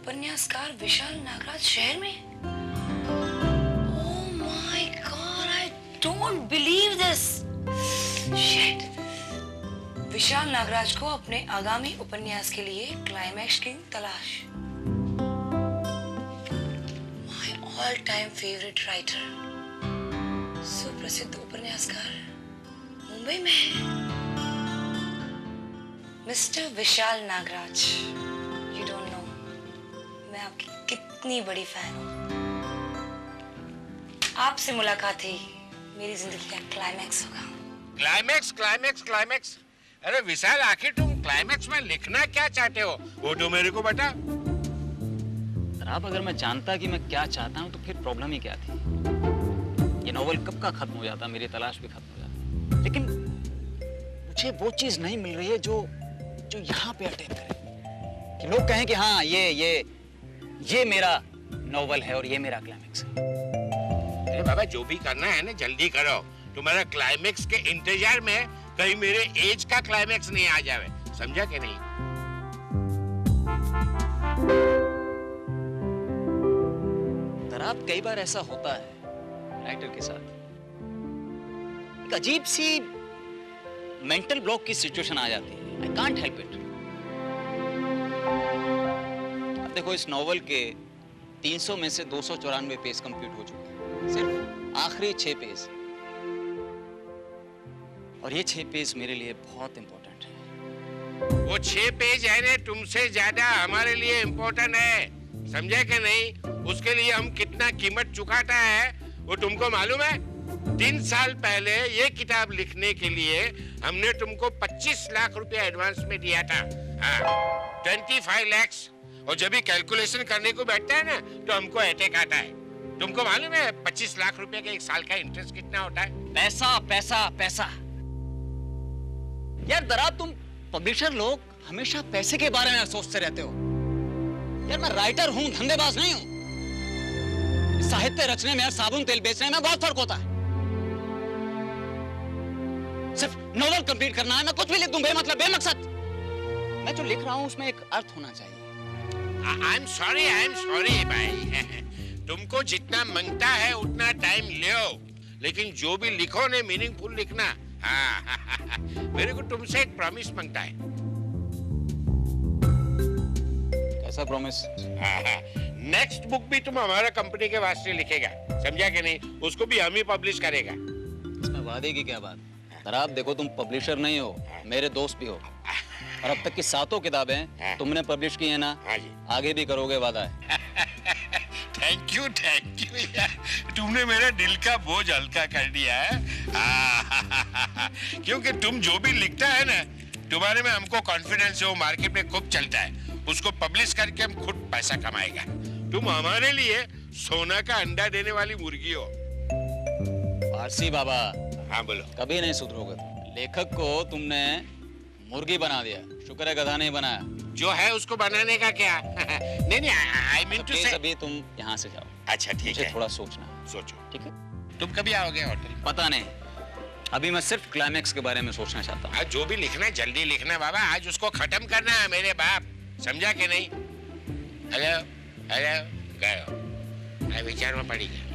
उपन्यासकार विशाल नागराज शहर में? Oh my God, I don't believe this. Shit. Vishal Nagraj को अपने आगामी उपन्यास के लिए क्लाइमैक्स की तलाश। My all time favourite writer, सुप्रसिद्ध उपन्यासकार मुंबई में है। Mister Vishal Nagraj, you don't know मैं आपकी कितनी बड़ी फैन हूँ। आपसे मुलाकात ही मेरी जिंदगी का क्लाइमैक्स होगा। Climax climax climax? अरे विशाल, आखिर तुम क्लाइमैक्स में लिखना क्या चाहते हो वो तो मेरे को बता। अब अगर मैं जानता कि मैं क्या चाहता हूँ तो फिर प्रॉब्लम ही क्या थी। ये नॉवल कब का खत्म हो जाता, मेरी तलाश भी खत्म हो जाती। लेकिन मुझे वो चीज नहीं मिल रही है जो यहाँ पे अटैक करे कि लोग कहें कि हाँ ये मेरा नॉवल है और ये मेरा क्लाइमैक्स है। अरे बाबा, जो भी करना है ना जल्दी करो। तुम्हारा क्लाइमैक्स के इंतजार में कहीं मेरे एज का क्लाइमैक्स नहीं आ जावे, समझा कि नहीं? दराब, कई बार ऐसा होता है राइटर के साथ, एक अजीब सी मेंटल ब्लॉक की सिचुएशन आ जाती है। I can't help it. अब देखो, इस नॉवल के 300 में से 294 पेज कंप्लीट हो चुके हैं, सिर्फ आखिरी 6 पेज। और ये 6 पेज मेरे लिए बहुत इंपॉर्टेंट है। वो 6 पेज है ना, तुमसे ज्यादा हमारे लिए इम्पोर्टेंट है, समझे कि नहीं? उसके लिए हम कितना कीमत चुकाता है वो तुमको मालूम है? 3 साल पहले ये किताब लिखने के लिए हमने तुमको 25 लाख रुपया एडवांस में दिया था। हाँ, 25 लाख। और जब भी कैलकुलेशन करने को बैठता है ना तो हमको अटैक आता है। तुमको मालूम है 25 लाख रुपए का 1 साल का इंटरेस्ट कितना होता है? पैसा पैसा पैसा। यार दराब, तुम पब्लिशर लोग हमेशा पैसे के बारे में सोचते रहते हो। यार मैं राइटर हूं, धंधेबाज नहीं हूं। साहित्य रचने में, साबुन तेल बेचने में बहुत फर्क होता है। सिर्फ नॉवल कंप्लीट करना है, मैं कुछ भी लिख दूं बेमतलब, बेमकसद। मैं जो लिख रहा हूं उसमें एक अर्थ होना चाहिए। आई एम सॉरी भाई। तुमको जितना मांगता है उतना टाइम लो, लेकिन जो भी लिखो ने मीनिंगफुल लिखना। हाँ, मेरे को तुमसे एक प्रॉमिस मांगता है। कैसा प्रॉमिस? नेक्स्ट बुक भी तुम हमारा कंपनी के वास्ते लिखेगा, समझा कि नहीं? उसको भी हम ही पब्लिश करेगा। इसमें वादे की क्या बात? दराब देखो, तुम पब्लिशर नहीं हो, मेरे दोस्त भी हो। और अब तक की 7 किताबें तुमने पब्लिश की है ना? हाँ जी। आगे भी करोगे, वादा है। थैंक यू यार, तुमने मेरे दिल का बोझ हल्का कर दिया है। क्योंकि तुम जो भी लिखता है ना, तुम्हारे में हमको कॉन्फिडेंस है, वो मार्केट में खूब चलता है। उसको पब्लिश करके हम खुद पैसा कमाएगा। तुम हमारे लिए सोना का अंडा देने वाली मुर्गी हो। पारसी बाबा। हाँ बोलो। कभी नहीं सुधरोगे तुम। लेखक को तुमने मुर्गी बना दिया, शुक्र है गधा नहीं बनाया। जो है उसको बनाने का क्या? नहीं, आई मीन टू से। अभी तुम यहाँ से जाओ। अच्छा ठीक है। थोड़ा सोचना। सोचो। ठीक है। तुम कभी आओगे होटल? पता नहीं, अभी मैं सिर्फ क्लाइमैक्स के बारे में सोचना चाहता हूँ। आज जो भी लिखना है जल्दी लिखना बाबा, आज उसको खत्म करना है मेरे बाप, समझा कि नहीं? हेलो गयो, मैं विचार में पड़ी गया।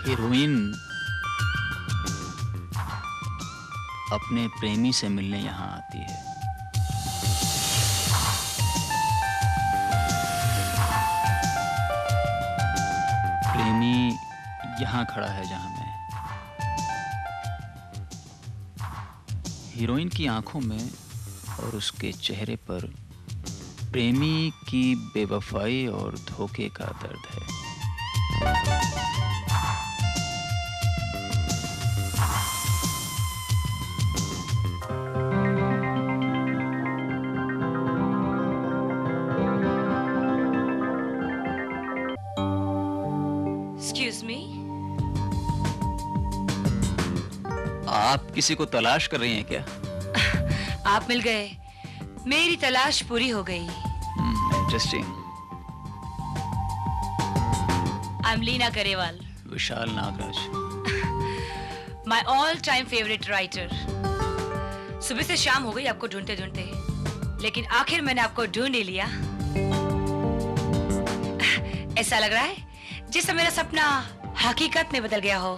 हीरोइन अपने प्रेमी से मिलने यहाँ आती है। प्रेमी यहाँ खड़ा है जहां मैं। हीरोइन की आंखों में और उसके चेहरे पर प्रेमी की बेवफाई और धोखे का दर्द है। Excuse me. आप किसी को तलाश कर रही हैं क्या? आप मिल गए, मेरी तलाश पूरी हो गई। Interesting. I am Leena Grewal, Vishal Nagraj. My all time favourite writer. सुबह से शाम हो गई आपको ढूंढते ढूंढते, लेकिन आखिर मैंने आपको ढूंढ ही लिया। ऐसा लग रहा है जैसे मेरा सपना हकीकत में बदल गया हो।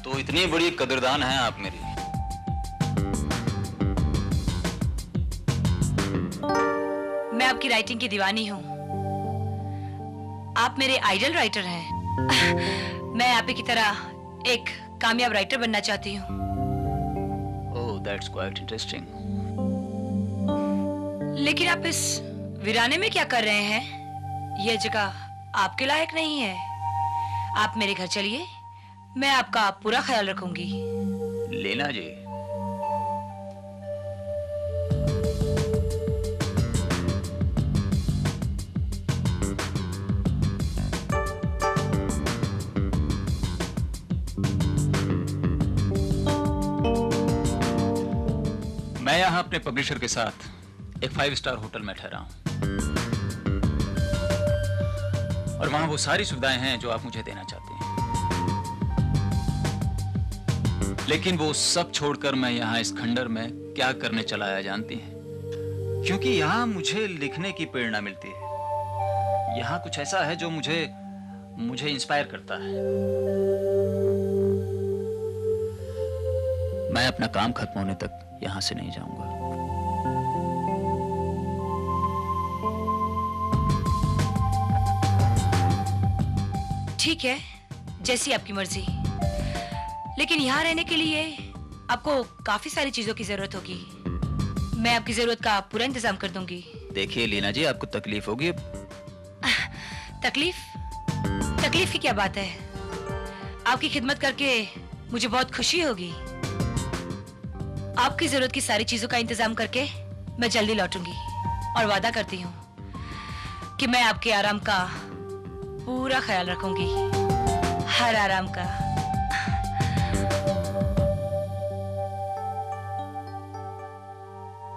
तो इतनी बड़ी कदरदान हैं आप मेरी। मैं आपकी राइटिंग की दीवानी हूँ। आप मेरे आइडल राइटर हैं। मैं आप ही की तरह एक कामयाब राइटर बनना चाहती हूँ। ओह, दैट्स क्वाइट इंटरेस्टिंग। लेकिन आप इस वीराने में क्या कर रहे हैं? यह जगह आपके लायक नहीं है। आप मेरे घर चलिए, मैं आपका पूरा ख्याल रखूंगी। लीना जी, मैं यहाँ अपने पब्लिशर के साथ एक 5 स्टार होटल में ठहरा हूं, और वहां वो सारी सुविधाएं हैं जो आप मुझे देना चाहते हैं। लेकिन वो सब छोड़कर मैं यहाँ इस खंडर में क्या करने चला आया जानती हैं? क्योंकि यहाँ मुझे लिखने की प्रेरणा मिलती है। यहाँ कुछ ऐसा है जो मुझे इंस्पायर करता है। मैं अपना काम खत्म होने तक यहाँ से नहीं जाऊंगा। ठीक है, जैसी आपकी मर्जी। लेकिन यहाँ रहने के लिए आपको काफी सारी चीजों की जरूरत होगी। मैं आपकी जरूरत का पूरा इंतजाम कर दूंगी। देखिए लीना जी, आपको तकलीफ होगी। तकलीफ? तकलीफ की क्या बात है? आपकी खिदमत करके मुझे बहुत खुशी होगी। आपकी जरूरत की सारी चीजों का इंतजाम करके मैं जल्दी लौटूंगी, और वादा करती हूँ कि मैं आपके आराम का पूरा ख्याल रखूंगी, हर आराम का।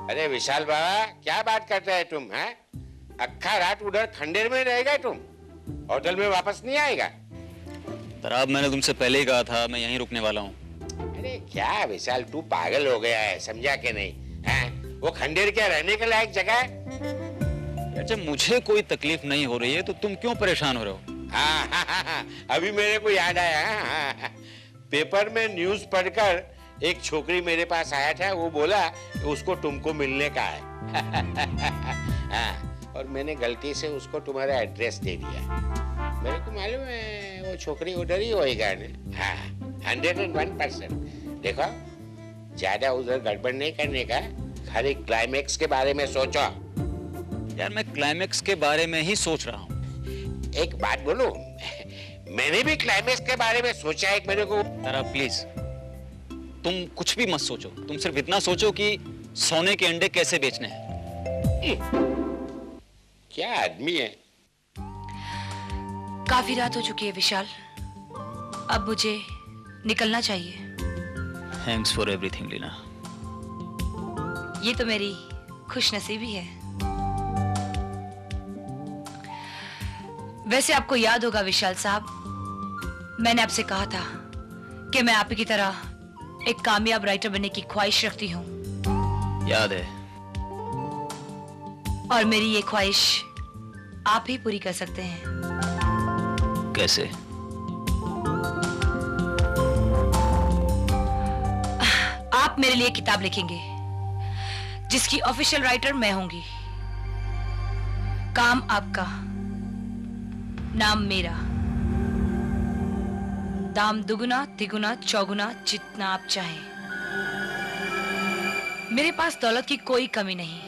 अरे विशाल बाबा, क्या बात करते हैं तुम? हैं? अक्खा रात उधर खंडेर में रहेगा तुम? होटल में वापस नहीं आएगा? तराब, मैंने तुमसे पहले ही कहा था मैं यहीं रुकने वाला हूँ। अरे क्या विशाल, तू पागल हो गया है, समझा के नहीं? हैं? वो खंडेर क्या रहने के लायक जगह है? जब मुझे कोई तकलीफ नहीं हो रही है तो तुम क्यों परेशान हो रहे हो? हाँ, अभी मेरे को याद आया। हाँ, पेपर में न्यूज़ पढ़कर एक छोकरी मेरे पास आया था। वो बोला कि उसको तुमको मिलने का है। हाँ, और मैंने गलती से उसको तुम्हारा एड्रेस दे दिया। मेरे को मालूम है वो छोकरी उधर ही होएगा ना। हाँ, 101%। देखो, ज्यादा उधर गड़बड़ नहीं करने का, खाली क्लाइमेक्स के बारे में सोचो। यार, मैं क्लाइमेक्स के बारे में ही सोच रहा हूँ। एक बात बोलूं, मैंने भी क्लाइमेक्स के बारे में सोचा है। मेरे को तराब प्लीज, तुम कुछ भी मत सोचो। तुम सिर्फ इतना सोचो कि सोने के अंडे कैसे बेचने हैं। क्या आदमी है। काफी रात हो चुकी है विशाल, अब मुझे निकलना चाहिए। Thanks for everything Leena. ये तो मेरी खुशनसीबी है। वैसे आपको याद होगा विशाल साहब, मैंने आपसे कहा था कि मैं आप ही की तरह एक कामयाब राइटर बनने की ख्वाहिश रखती हूँ। याद है। और मेरी ये ख्वाहिश आप ही पूरी कर सकते हैं। कैसे? आप मेरे लिए किताब लिखेंगे जिसकी ऑफिशियल राइटर मैं होंगी। काम आपका, नाम मेरा, दाम दुगुना तिगुना चौगुना जितना आप चाहें। मेरे पास दौलत की कोई कमी नहीं।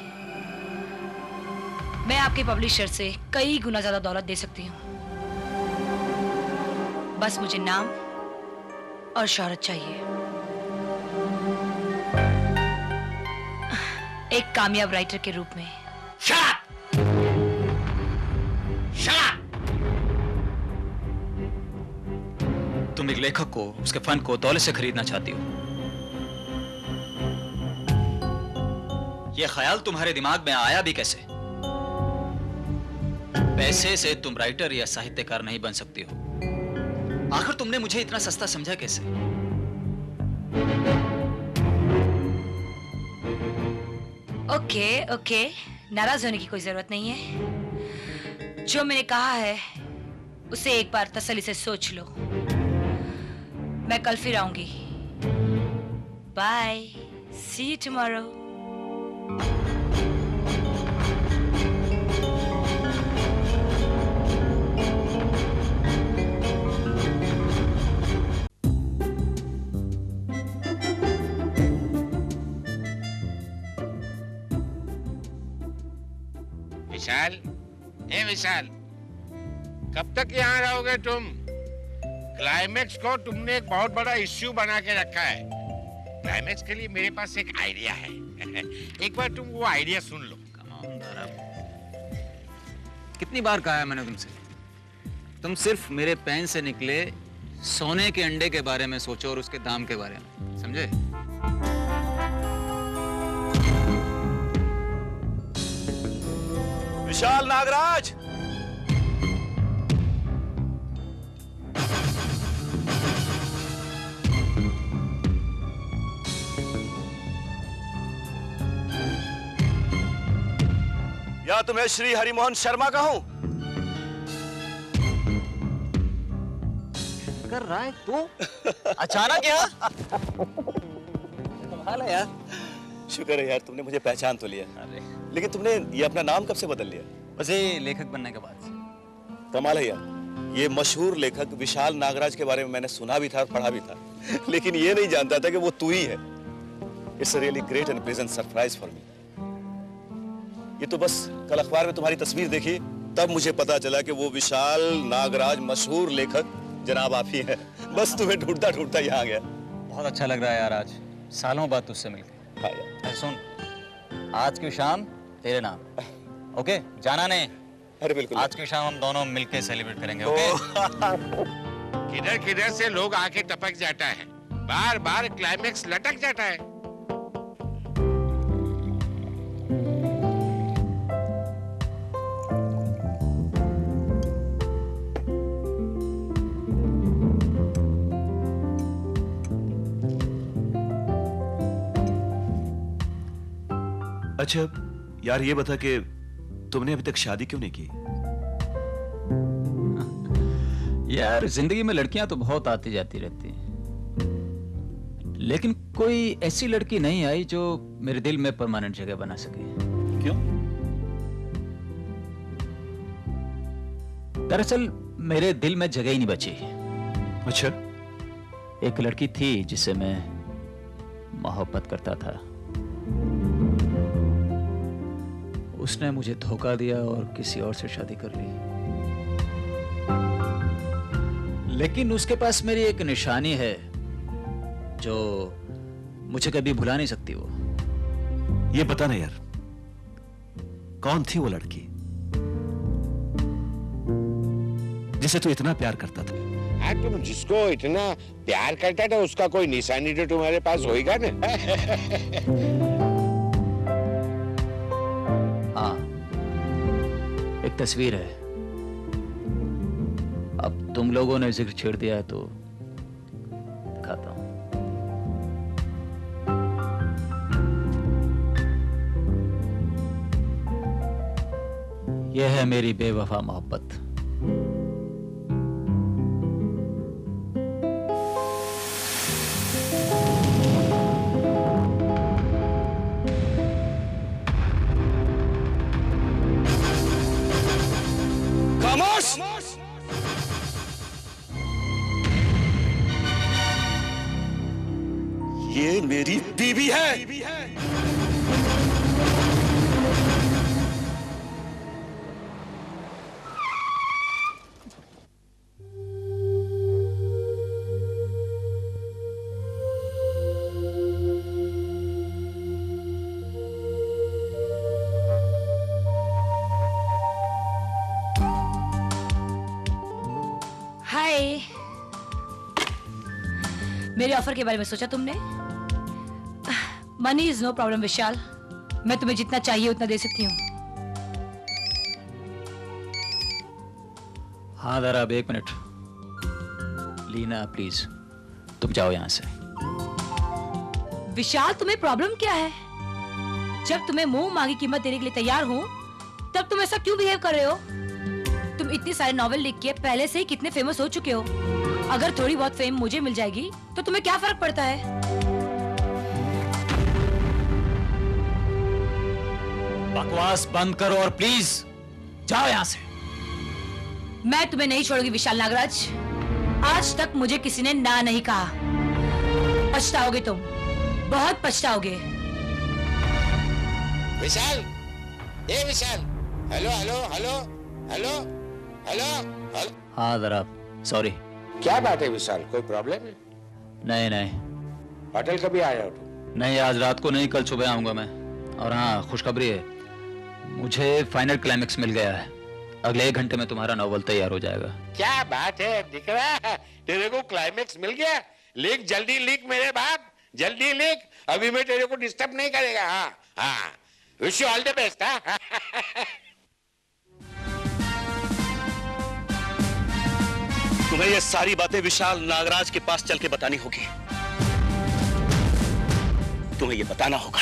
मैं आपके पब्लिशर से कई गुना ज्यादा दौलत दे सकती हूँ। बस मुझे नाम और शोहरत चाहिए। एक कामयाब राइटर के रूप में। Shut up! Shut up! तुम एक लेखक को, उसके फन को दौलत से खरीदना चाहती हो। यह ख्याल तुम्हारे दिमाग में आया भी कैसे? पैसे से तुम राइटर या साहित्यकार नहीं बन सकती हो। आखिर तुमने मुझे इतना सस्ता समझा कैसे? ओके, नाराज होने की कोई जरूरत नहीं है। जो मैंने कहा है उसे एक बार तसल्ली से सोच लो। मैं कल फिर आऊंगी। Bye, see you tomorrow. Vishal, ए विशाल, कब तक यहाँ रहोगे तुम? क्लाइमेक्स को तुमने एक बहुत बड़ा इश्यू बना के रखा है। क्लाइमेक्स के लिए मेरे पास एक आइडिया है। एक बार तुम वो आइडिया सुन लो। कितनी बार कहा है मैंने तुमसे, तुम सिर्फ मेरे पेन से निकले सोने के अंडे के बारे में सोचो और उसके दाम के बारे में, समझे? विशाल नागराज, या तुम्हें श्री हरिमोहन शर्मा कहूं? कर रहा है तू? अचानक यहाँ? कमाल है यार। शुक्र है यार तुमने मुझे पहचान तो लिया। अरे लेकिन तुमने ये अपना नाम कब से बदल लिया? बस ये लेखक बनने के बाद से। कमाल है यार। ये मशहूर लेखक विशाल नागराज के बारे में मैंने सुना भी था और पढ़ा भी था, लेकिन ये नहीं जानता था कि वो तू ही है। It's a really great and pleasant surprise for me. ये तो बस कल अखबार में तुम्हारी तस्वीर देखी तब मुझे पता चला कि वो विशाल नागराज मशहूर लेखक जनाब आप ही हैं। बस तुम्हें ढूंढता ढूंढता यहाँ आ गया। बहुत अच्छा लग रहा है यार, आज सालों बाद तुझसे मिलकर। हाँ यार। अरे सुन, आज की शाम तेरे नाम, ओके? जाना नहीं। अरे बिल्कुल। आज की शाम हम दोनों मिलके सेलिब्रेट करेंगे, ओके? किधर किधर से लोग आके टपक जाता है, बार बार क्लाइमेक्स लटक जाता है। अच्छा यार, ये बता कि तुमने अभी तक शादी क्यों नहीं की? यार जिंदगी में लड़कियां तो बहुत आती जाती रहती हैं, लेकिन कोई ऐसी लड़की नहीं आई जो मेरे दिल में परमानेंट जगह बना सके। क्यों? दरअसल मेरे दिल में जगह ही नहीं बची। अच्छा। एक लड़की थी जिसे मैं मोहब्बत करता था, उसने मुझे धोखा दिया और किसी और से शादी कर ली। लेकिन उसके पास मेरी एक निशानी है जो मुझे कभी भुला नहीं सकती। वो ये बता ना यार, कौन थी वो लड़की जिसे तू इतना प्यार करता था? हाँ, तुम जिसको इतना प्यार करता था उसका कोई निशानी तो तुम्हारे पास होएगा ना? हाँ, एक तस्वीर है। अब तुम लोगों ने जिक्र छेड़ दिया है तो दिखाता हूं। यह है मेरी बेवफा मोहब्बत। खामोश! ये मेरी बीवी है। हाय। मेरे ऑफर के बारे में सोचा तुमने? मनी इज नो प्रॉब्लम विशाल, मैं तुम्हें जितना चाहिए उतना दे सकती हूँ। हाँ जरा अब 1 मिनट। लीना प्लीज तुम जाओ यहाँ से। विशाल तुम्हें प्रॉब्लम क्या है? जब तुम्हें मुंह मांगी कीमत देने के लिए तैयार हूँ तब तुम ऐसा क्यों बिहेव कर रहे हो? तुम इतने सारे नॉवेल लिख के पहले से ही कितने फेमस हो चुके हो। अगर थोड़ी बहुत फेम मुझे मिल जाएगी तो तुम्हें क्या फर्क पड़ता है? बकवास बंद करो और प्लीज जाओ यहाँ से। मैं तुम्हें नहीं छोड़ूंगी विशाल नागराज। आज तक मुझे किसी ने ना नहीं कहा। पछताओगे तुम, बहुत पछताओगे। विशाल, ए Vishal, hello hello hello hello hello hello. हाँ जरा सॉरी। क्या बात है विशाल, कोई प्रॉब्लम है? नहीं नहीं होटल कभी आया हो तुम? नहीं, आज रात को नहीं, कल सुबह आऊंगा मैं। और हाँ खुशखबरी है, मुझे फाइनल क्लाइमेक्स मिल गया है। अगले 1 घंटे में तुम्हारा नॉवल तैयार हो जाएगा। क्या बात है, दिख रहा है तेरे को क्लाइमेक्स मिल गया। लिख जल्दी लिख मेरे बाप, जल्दी लिख, अभी मैं तेरे को डिस्टर्ब नहीं करेगा। हाँ हाँ, wish you all the best. तुम्हें ये सारी बातें विशाल नागराज के पास चल के बतानी होगी। तुम्हें ये बताना होगा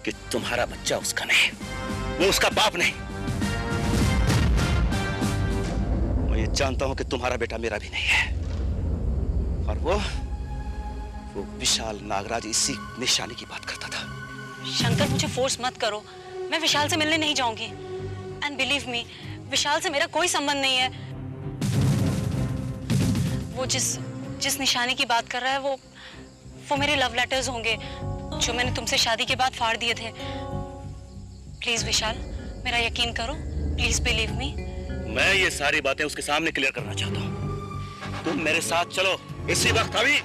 कि तुम्हारा बच्चा उसका नहीं, वो उसका बाप नहीं। मैं ये जानता हूं कि तुम्हारा बेटा मेरा भी नहीं है। और वो विशाल नागराज इसी निशानी की बात करता था। शंकर मुझे फोर्स मत करो, मैं विशाल से मिलने नहीं जाऊंगी। एंड बिलीव मी, विशाल से मेरा कोई संबंध नहीं है। वो जिस निशानी की बात कर रहा है वो मेरे लव लेटर्स होंगे जो मैंने तुमसे शादी के बाद फाड़ दिए थे। प्लीज विशाल, मेरा यकीन करो, प्लीज बिलीव मी। मैं ये सारी बातें उसके सामने क्लियर करना चाहता हूँ। तुम मेरे साथ चलो इसी वक्त। अभी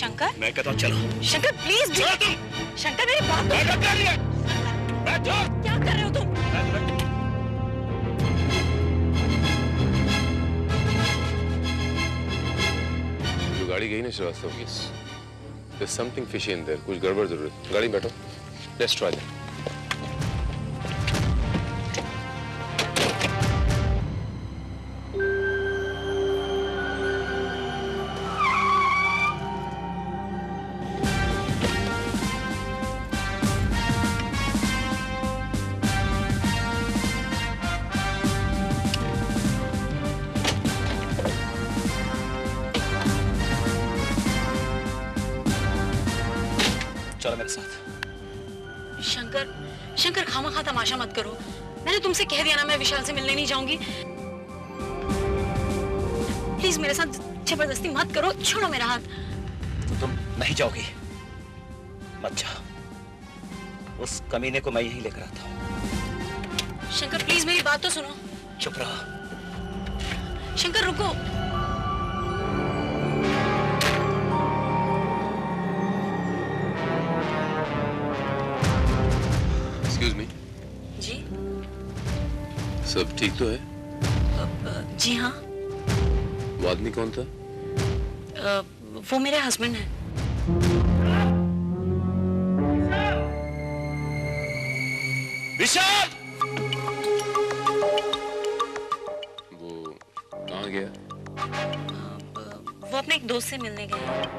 शंकर, मैं कहता हूँ चलो। शंकर प्लीज। चलो तुम। शंकर मेरी बात क्या कर रहे हो तुम? जो गाड़ी गई ना श्रीवास्तव की, there's something fishy in there, कुछ गड़बड़ जरूर है। गाड़ी में बैठो, let's try that. चलो मेरे साथ। शंकर खामखा तमाशा मत करो। मैंने तुमसे कह दिया ना, मैं विशाल से मिलने नहीं जाऊंगी। प्लीज मेरे साथ जबरदस्ती मत करो, छोड़ो मेरा हाथ। तो तुम नहीं जाओगी? मत जाओ, उस कमीने को मैं यहीं लेकर आता हूँ। शंकर प्लीज मेरी बात तो सुनो। चुप रहो। शंकर रुको। Excuse me, जी सब ठीक तो है? जी हाँ। वो आदमी कौन था? वो मेरे हस्बैंड हैं। विशाल! वो कहाँ गया? वो अपने एक दोस्त से मिलने गए हैं।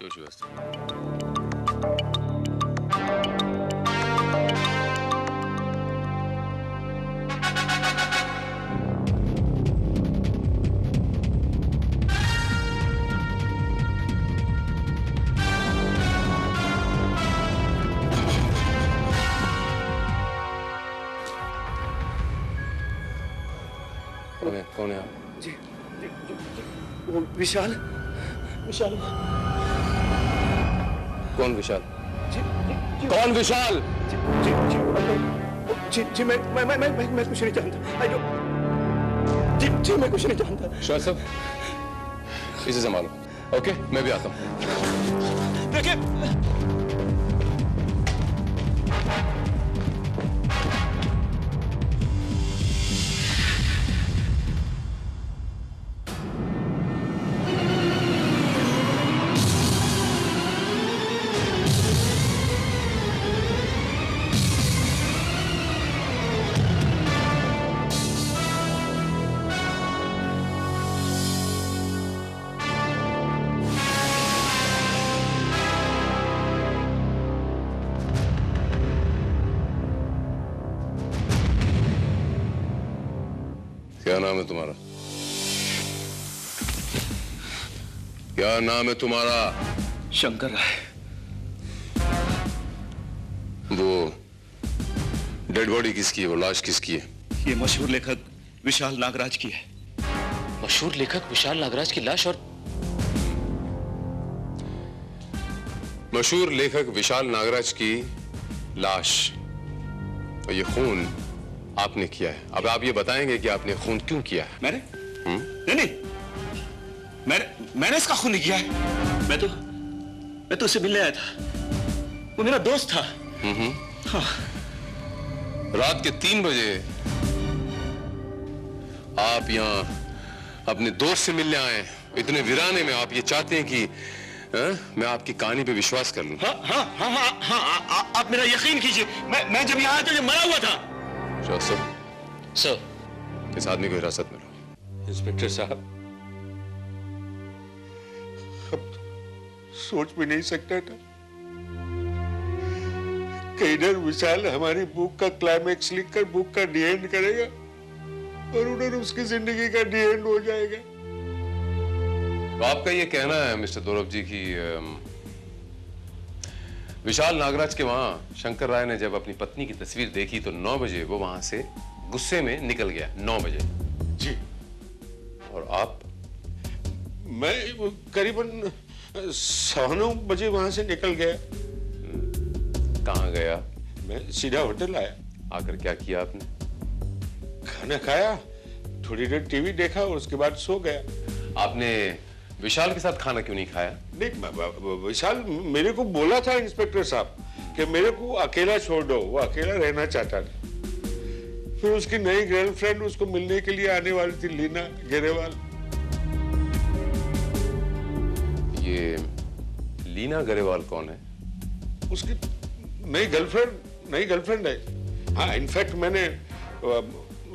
जो श्रीवास्तव। कौन है आप? जी, वो विशाल विशाल कौन विशाल? जी जी कौन विशाल? जी जी जी जी मैं कुछ नहीं जानता। जी जी मैं कुछ नहीं जानता। श्रीवास्तव इसे संभालो। ओके मैं भी आता हूँ। देखिए क्या नाम है तुम्हारा? क्या नाम है तुम्हारा? शंकर राय। वो डेड बॉडी किसकी है? वो लाश किसकी है? ये मशहूर लेखक विशाल नागराज की है। मशहूर लेखक विशाल नागराज की लाश? और मशहूर लेखक विशाल नागराज की लाश और ये खून आपने किया है। अब आप ये बताएंगे कि आपने खून क्यों किया है? मैंने? नहीं मैंने इसका खून नहीं किया है। मैं तो उससे मिलने आया था। वो मेरा दोस्त था। हाँ। रात के 3 बजे आप यहाँ अपने दोस्त से मिलने आए, इतने वीराने में आप ये चाहते हैं कि मैं आपकी कहानी पे विश्वास कर लूं? हाँ, आप मेरा यकीन कीजिए। मैं जब यहाँ आया था, जब मरा हुआ था। सर इस आदमी को हिरासत में लो। इंस्पेक्टर साहब, अब सोच भी नहीं सकता था कि इधर विशाल हमारी बुक का क्लाइमेक्स लिखकर बुक का डी एंड करेगा और उधर उसकी जिंदगी का डी एंड हो जाएगा। तो आपका ये कहना है मिस्टर दौरव जी कि विशाल नागराज के वहां शंकर राय ने जब अपनी पत्नी की तस्वीर देखी तो 9 बजे वो वहां से गुस्से में निकल गया। 9 बजे? जी। और आप? मैं करीबन 9:15 बजे वहां से निकल गया। कहाँ गया? मैं सीधा होटल आया। आकर क्या किया आपने? खाना खाया, थोड़ी देर टीवी देखा और उसके बाद सो गया। आपने विशाल के साथ खाना क्यों नहीं खाया? नहीं, विशाल मेरे को बोला था इंस्पेक्टर साहब कि मेरे को अकेला छोड़ दो। वो अकेला रहना चाहता था। फिर उसकी नई गर्लफ्रेंड उसको मिलने के लिए आने वाली थी, लीना गरेवाल। ये लीना गरेवाल कौन है? उसकी नई गर्लफ्रेंड है। हाँ, इनफैक्ट मैंने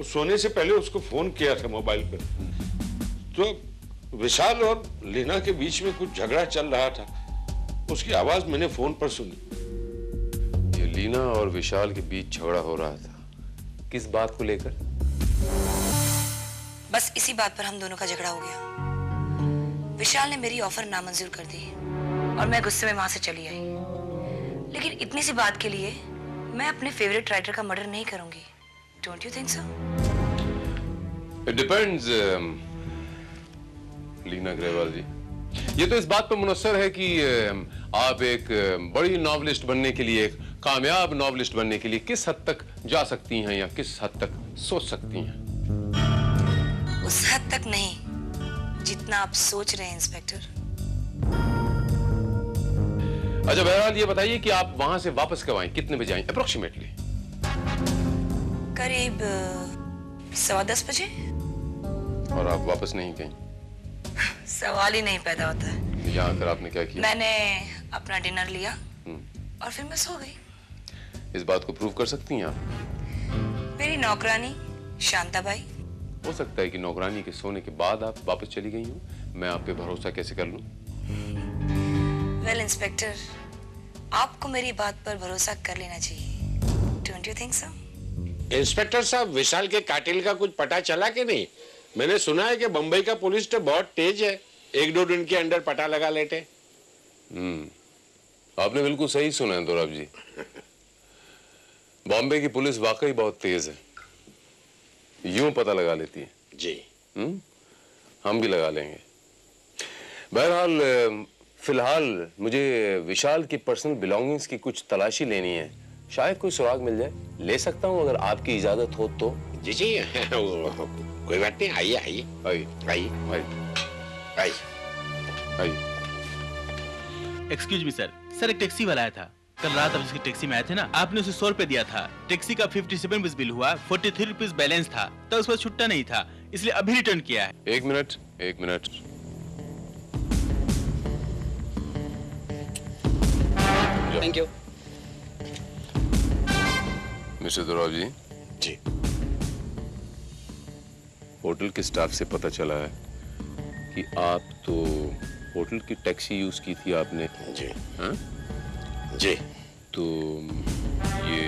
सोने से पहले उसको फोन किया था मोबाइल पर। तो विशाल और लीना के बीच में कुछ झगड़ा चल रहा था। उसकी आवाज मैंने फोन पर सुनी। ये लीना और विशाल के बीच झगड़ा हो रहा था, किस बात को लेकर? बस इसी बात पर हम दोनों का झगड़ा हो गया। विशाल ने मेरी ऑफर नामंजूर कर दी और मैं गुस्से में वहां से चली आई। लेकिन इतनी सी बात के लिए मैं अपने फेवरेट राइटर का मर्डर नहीं करूंगी। Don't you think so? It depends Leena Garewal ji. ये तो इस बात पर मुनस्सर है कि आप एक बड़ी नॉवलिस्ट बनने के लिए, एक कामयाब नॉवलिस्ट बनने के लिए किस हद तक जा सकती हैं या किस हद तक सोच सकती हैं। उस हद तक नहीं जितना आप सोच रहे हैं इंस्पेक्टर। अच्छा बहरहाल ये बताइए कि आप वहां से वापस कब आए, कितने बजे आए अप्रोक्सीमेटली? करीब 10:15 बजे। और आप वापस नहीं गई? सवाल ही नहीं पैदा होता है। यहाँ आकर आपने क्या किया? मैंने अपना डिनर लिया और फिर मैं सो गई। इस बात को प्रूव कर सकती हैं आप? मेरी नौकरानी शांताबाई। हो सकता है कि नौकरानी के सोने के बाद आप वापस चली गई हो। मैं आप पे भरोसा कैसे कर लूं? वेल इंस्पेक्टर, आपको मेरी बात पर भरोसा कर लेना चाहिए। Don't you think so? Inspector साहब, विशाल के कातिल का कुछ पता चला कि नहीं? मैंने सुना है कि बंबई का पुलिस तो बहुत तेज है, 1-2 दिन के अंदर पता लगा लेते। आपने बिल्कुल सही सुना है दोराब जी। बॉम्बे की पुलिस वाकई बहुत तेज है, यूं पता लगा लेती है। जी। हम भी लगा लेंगे। बहरहाल फिलहाल मुझे विशाल की पर्सनल बिलोंगिंग्स की कुछ तलाशी लेनी है, शायद कोई सुराग मिल जाए। ले सकता हूं अगर आपकी इजाजत हो तो? जी जी, कोई बात नहीं, आइए आइए आइए आइए आइए आइए। आइए। एक्सक्यूज मी सर, एक टैक्सी वाला आया था कल रात, आप जिसकी टैक्सी में आए थे ना, आपने उसे 100 रुपए दिया था। टैक्सी का 57 रुपीज बिल हुआ, 43 रुपीज बैलेंस था, तब उसके बाद छुट्टा नहीं था, इसलिए अभी रिटर्न किया है। एक minute. Thank you. Mister Dorab ji, जी। होटल के स्टाफ से पता चला है कि आप तो होटल की टैक्सी यूज की थी आपने। जी। हाँ? जी। तो ये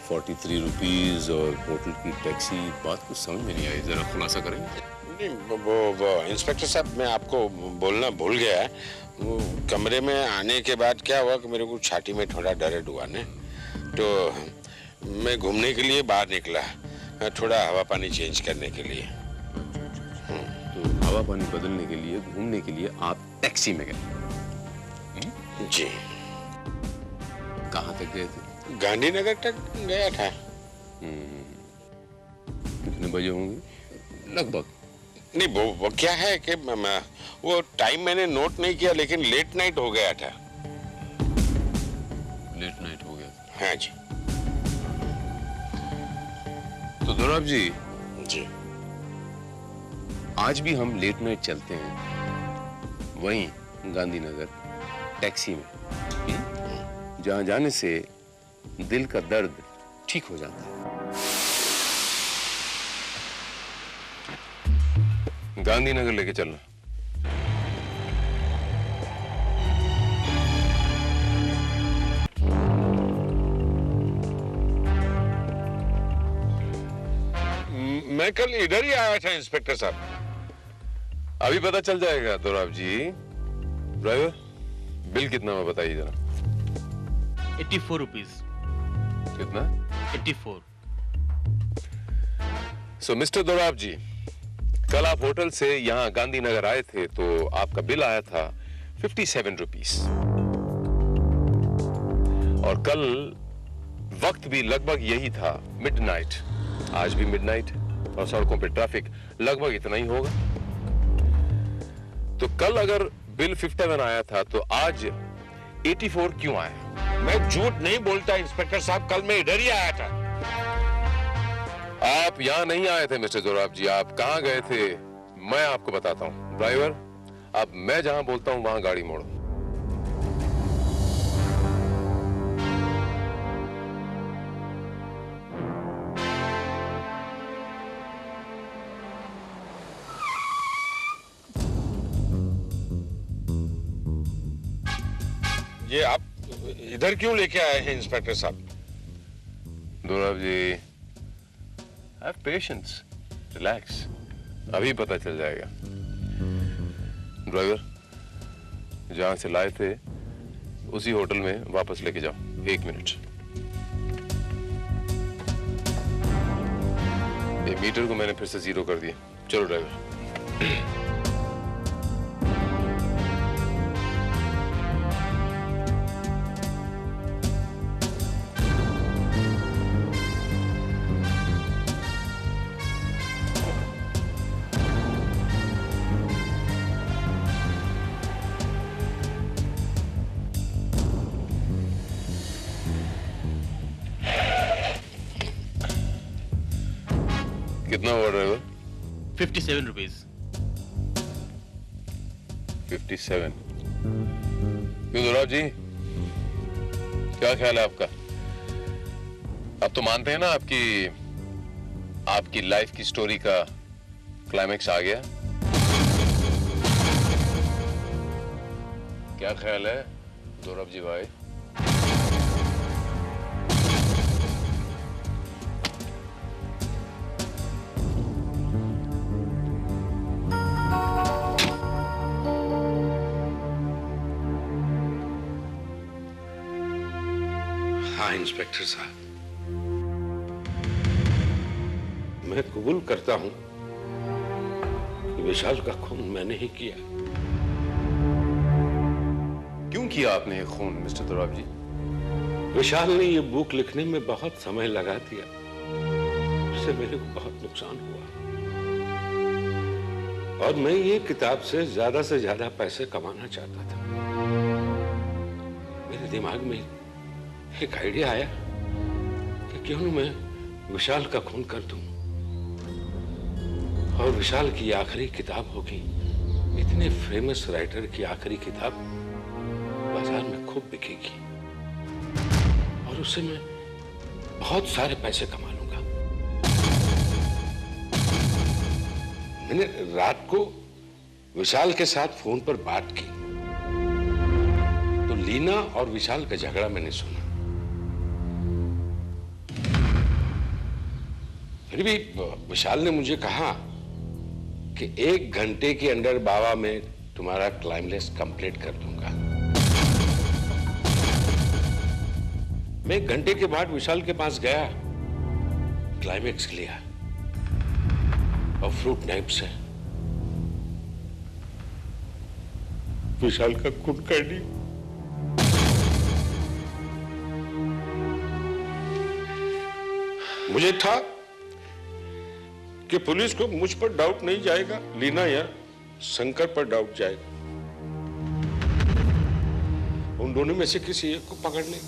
43 रुपीज और होटल की टैक्सी, बात कुछ समझ में नहीं आई, जरा खुलासा करेंगे? नहीं, वो इंस्पेक्टर साहब, मैं आपको बोलना भूल गया। वो कमरे में आने के बाद क्या हुआ कि मेरे को छाती में थोड़ा दर्द हुआ ने, तो मैं घूमने के लिए बाहर निकला, थोड़ा हवा पानी चेंज करने के लिए। तो हवा पानी बदलने के लिए, घूमने के लिए आप टैक्सी में गए? जी। कहाँ तक गए थे? गांधीनगर तक गया था। कितने बजे होंगे लगभग? नहीं, वो क्या है कि वो टाइम मैंने नोट नहीं किया, लेकिन लेट नाइट हो गया था। लेट नाइट हो गया था। हाँ जी। तो दोराब जी, जी। आज भी हम लेट नाइट चलते हैं वहीं गांधीनगर टैक्सी में, जहां जाने से दिल का दर्द ठीक हो जाता है। गांधीनगर लेके चलना। मैं कल इधर ही आया था इंस्पेक्टर साहब। अभी पता चल जाएगा दोराब जी। ड्राइवर, बिल कितना हुआ बताइए जरा। 84 रुपीज। कितना? 84। सो मिस्टर दोराब जी, कल आप होटल से यहाँ गांधीनगर आए थे तो आपका बिल आया था 57 रुपीस, और कल वक्त भी लगभग यही था, मिडनाइट। आज भी मिडनाइट और सड़कों पे ट्रैफिक लगभग इतना ही होगा। तो कल अगर बिल 57 आया था तो आज 84 क्यों आया? मैं झूठ नहीं बोलता इंस्पेक्टर साहब, कल मैं इधर ही आया था। आप यहां नहीं आए थे मिस्टर दोराब जी, आप कहां गए थे मैं आपको बताता हूं। ड्राइवर, अब मैं जहां बोलता हूं वहां गाड़ी मोड़ो। ये आप इधर क्यों लेके आए हैं इंस्पेक्टर साहब? दोराब जी, हैव पेशेंस, रिलैक्स, अभी पता चल जाएगा। ड्राइवर, जहां से लाए थे उसी होटल में वापस लेके जाओ। 1 मिनट। ये मीटर को मैंने फिर से 0 कर दिया। चलो ड्राइवर। कितना हुआ ड्राइवर? 57 रुपीज। 57। क्यों दोराब जी, क्या ख्याल है आपका? अब तो मानते हैं ना आपकी लाइफ की स्टोरी का क्लाइमेक्स आ गया? क्या ख्याल है दौरव जी भाई? हाँ इंस्पेक्टर साहब, मैं कबूल करता हूं कि विशाल का खून मैंने ही किया। क्यों किया आपने ये खून मिस्टर दौरव जी? विशाल ने ये बुक लिखने में बहुत समय लगा दिया, उससे मेरे को बहुत नुकसान हुआ और मैं ये किताब से ज्यादा पैसे कमाना चाहता था। मेरे दिमाग में एक आइडिया आया कि क्यों न मैं विशाल का खून कर दूं और विशाल की आखिरी किताब होगी इतने फेमस राइटर की आखिरी किताब बाजार में खूब बिकेगी और उससे मैं बहुत सारे पैसे कमा लूंगा। मैंने रात को विशाल के साथ फोन पर बात की तो लीना और विशाल का झगड़ा मैंने सुना। फिर भी विशाल ने मुझे कहा कि 1 घंटे के अंदर बाबा मैं तुम्हारा क्लाइमेक्स कंप्लीट कर दूंगा। मैं 1 घंटे के बाद विशाल के पास गया, क्लाइमेक्स लिया और फ्रूट नाइफ से विशाल का खून कर दी। मुझे था कि पुलिस को मुझ पर डाउट नहीं जाएगा, लीना या शंकर पर डाउट जाएगा। उन दोनों में से किसी एक को पकड़ने।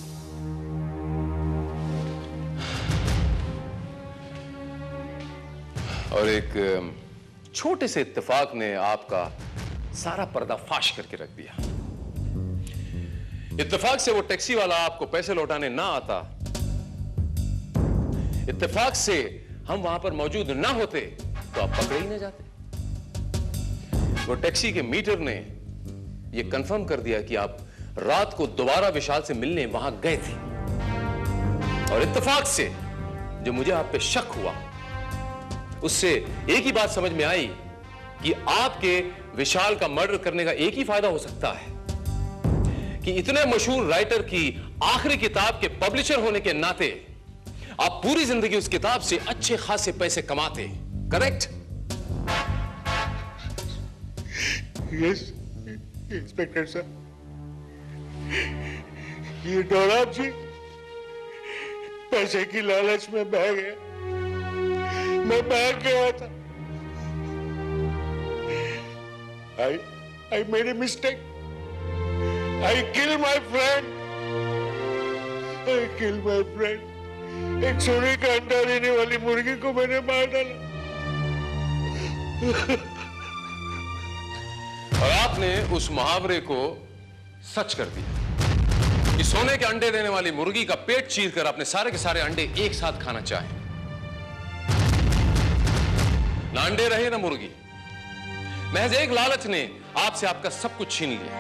और एक छोटे से इत्तेफाक ने आपका सारा पर्दाफाश करके रख दिया। इत्तेफाक से वो टैक्सी वाला आपको पैसे लौटाने ना आता, इत्तेफाक से हम वहां पर मौजूद ना होते तो आप पकड़े ही ना जाते। वो टैक्सी के मीटर ने यह कंफर्म कर दिया कि आप रात को दोबारा विशाल से मिलने वहां गए थे और इत्तेफाक से जो मुझे आप पे शक हुआ उससे एक ही बात समझ में आई कि आपके विशाल का मर्डर करने का एक ही फायदा हो सकता है कि इतने मशहूर राइटर की आखिरी किताब के पब्लिशर होने के नाते आप पूरी जिंदगी उस किताब से अच्छे खासे पैसे कमाते। करेक्ट? यस इंस्पेक्टर साहब, ये दौराब जी पैसे की लालच में बह गया। मैं बह गया था। I made a mistake. I killed my friend. I killed my friend. एक सोने का अंडा देने वाली मुर्गी को मैंने मार डाला। और आपने उस मुहावरे को सच कर दिया कि सोने के अंडे देने वाली मुर्गी का पेट चीरकर अपने सारे के सारे अंडे एक साथ खाना चाहे। ना अंडे रहे ना मुर्गी, महज एक लालच ने आपसे आपका सब कुछ छीन लिया।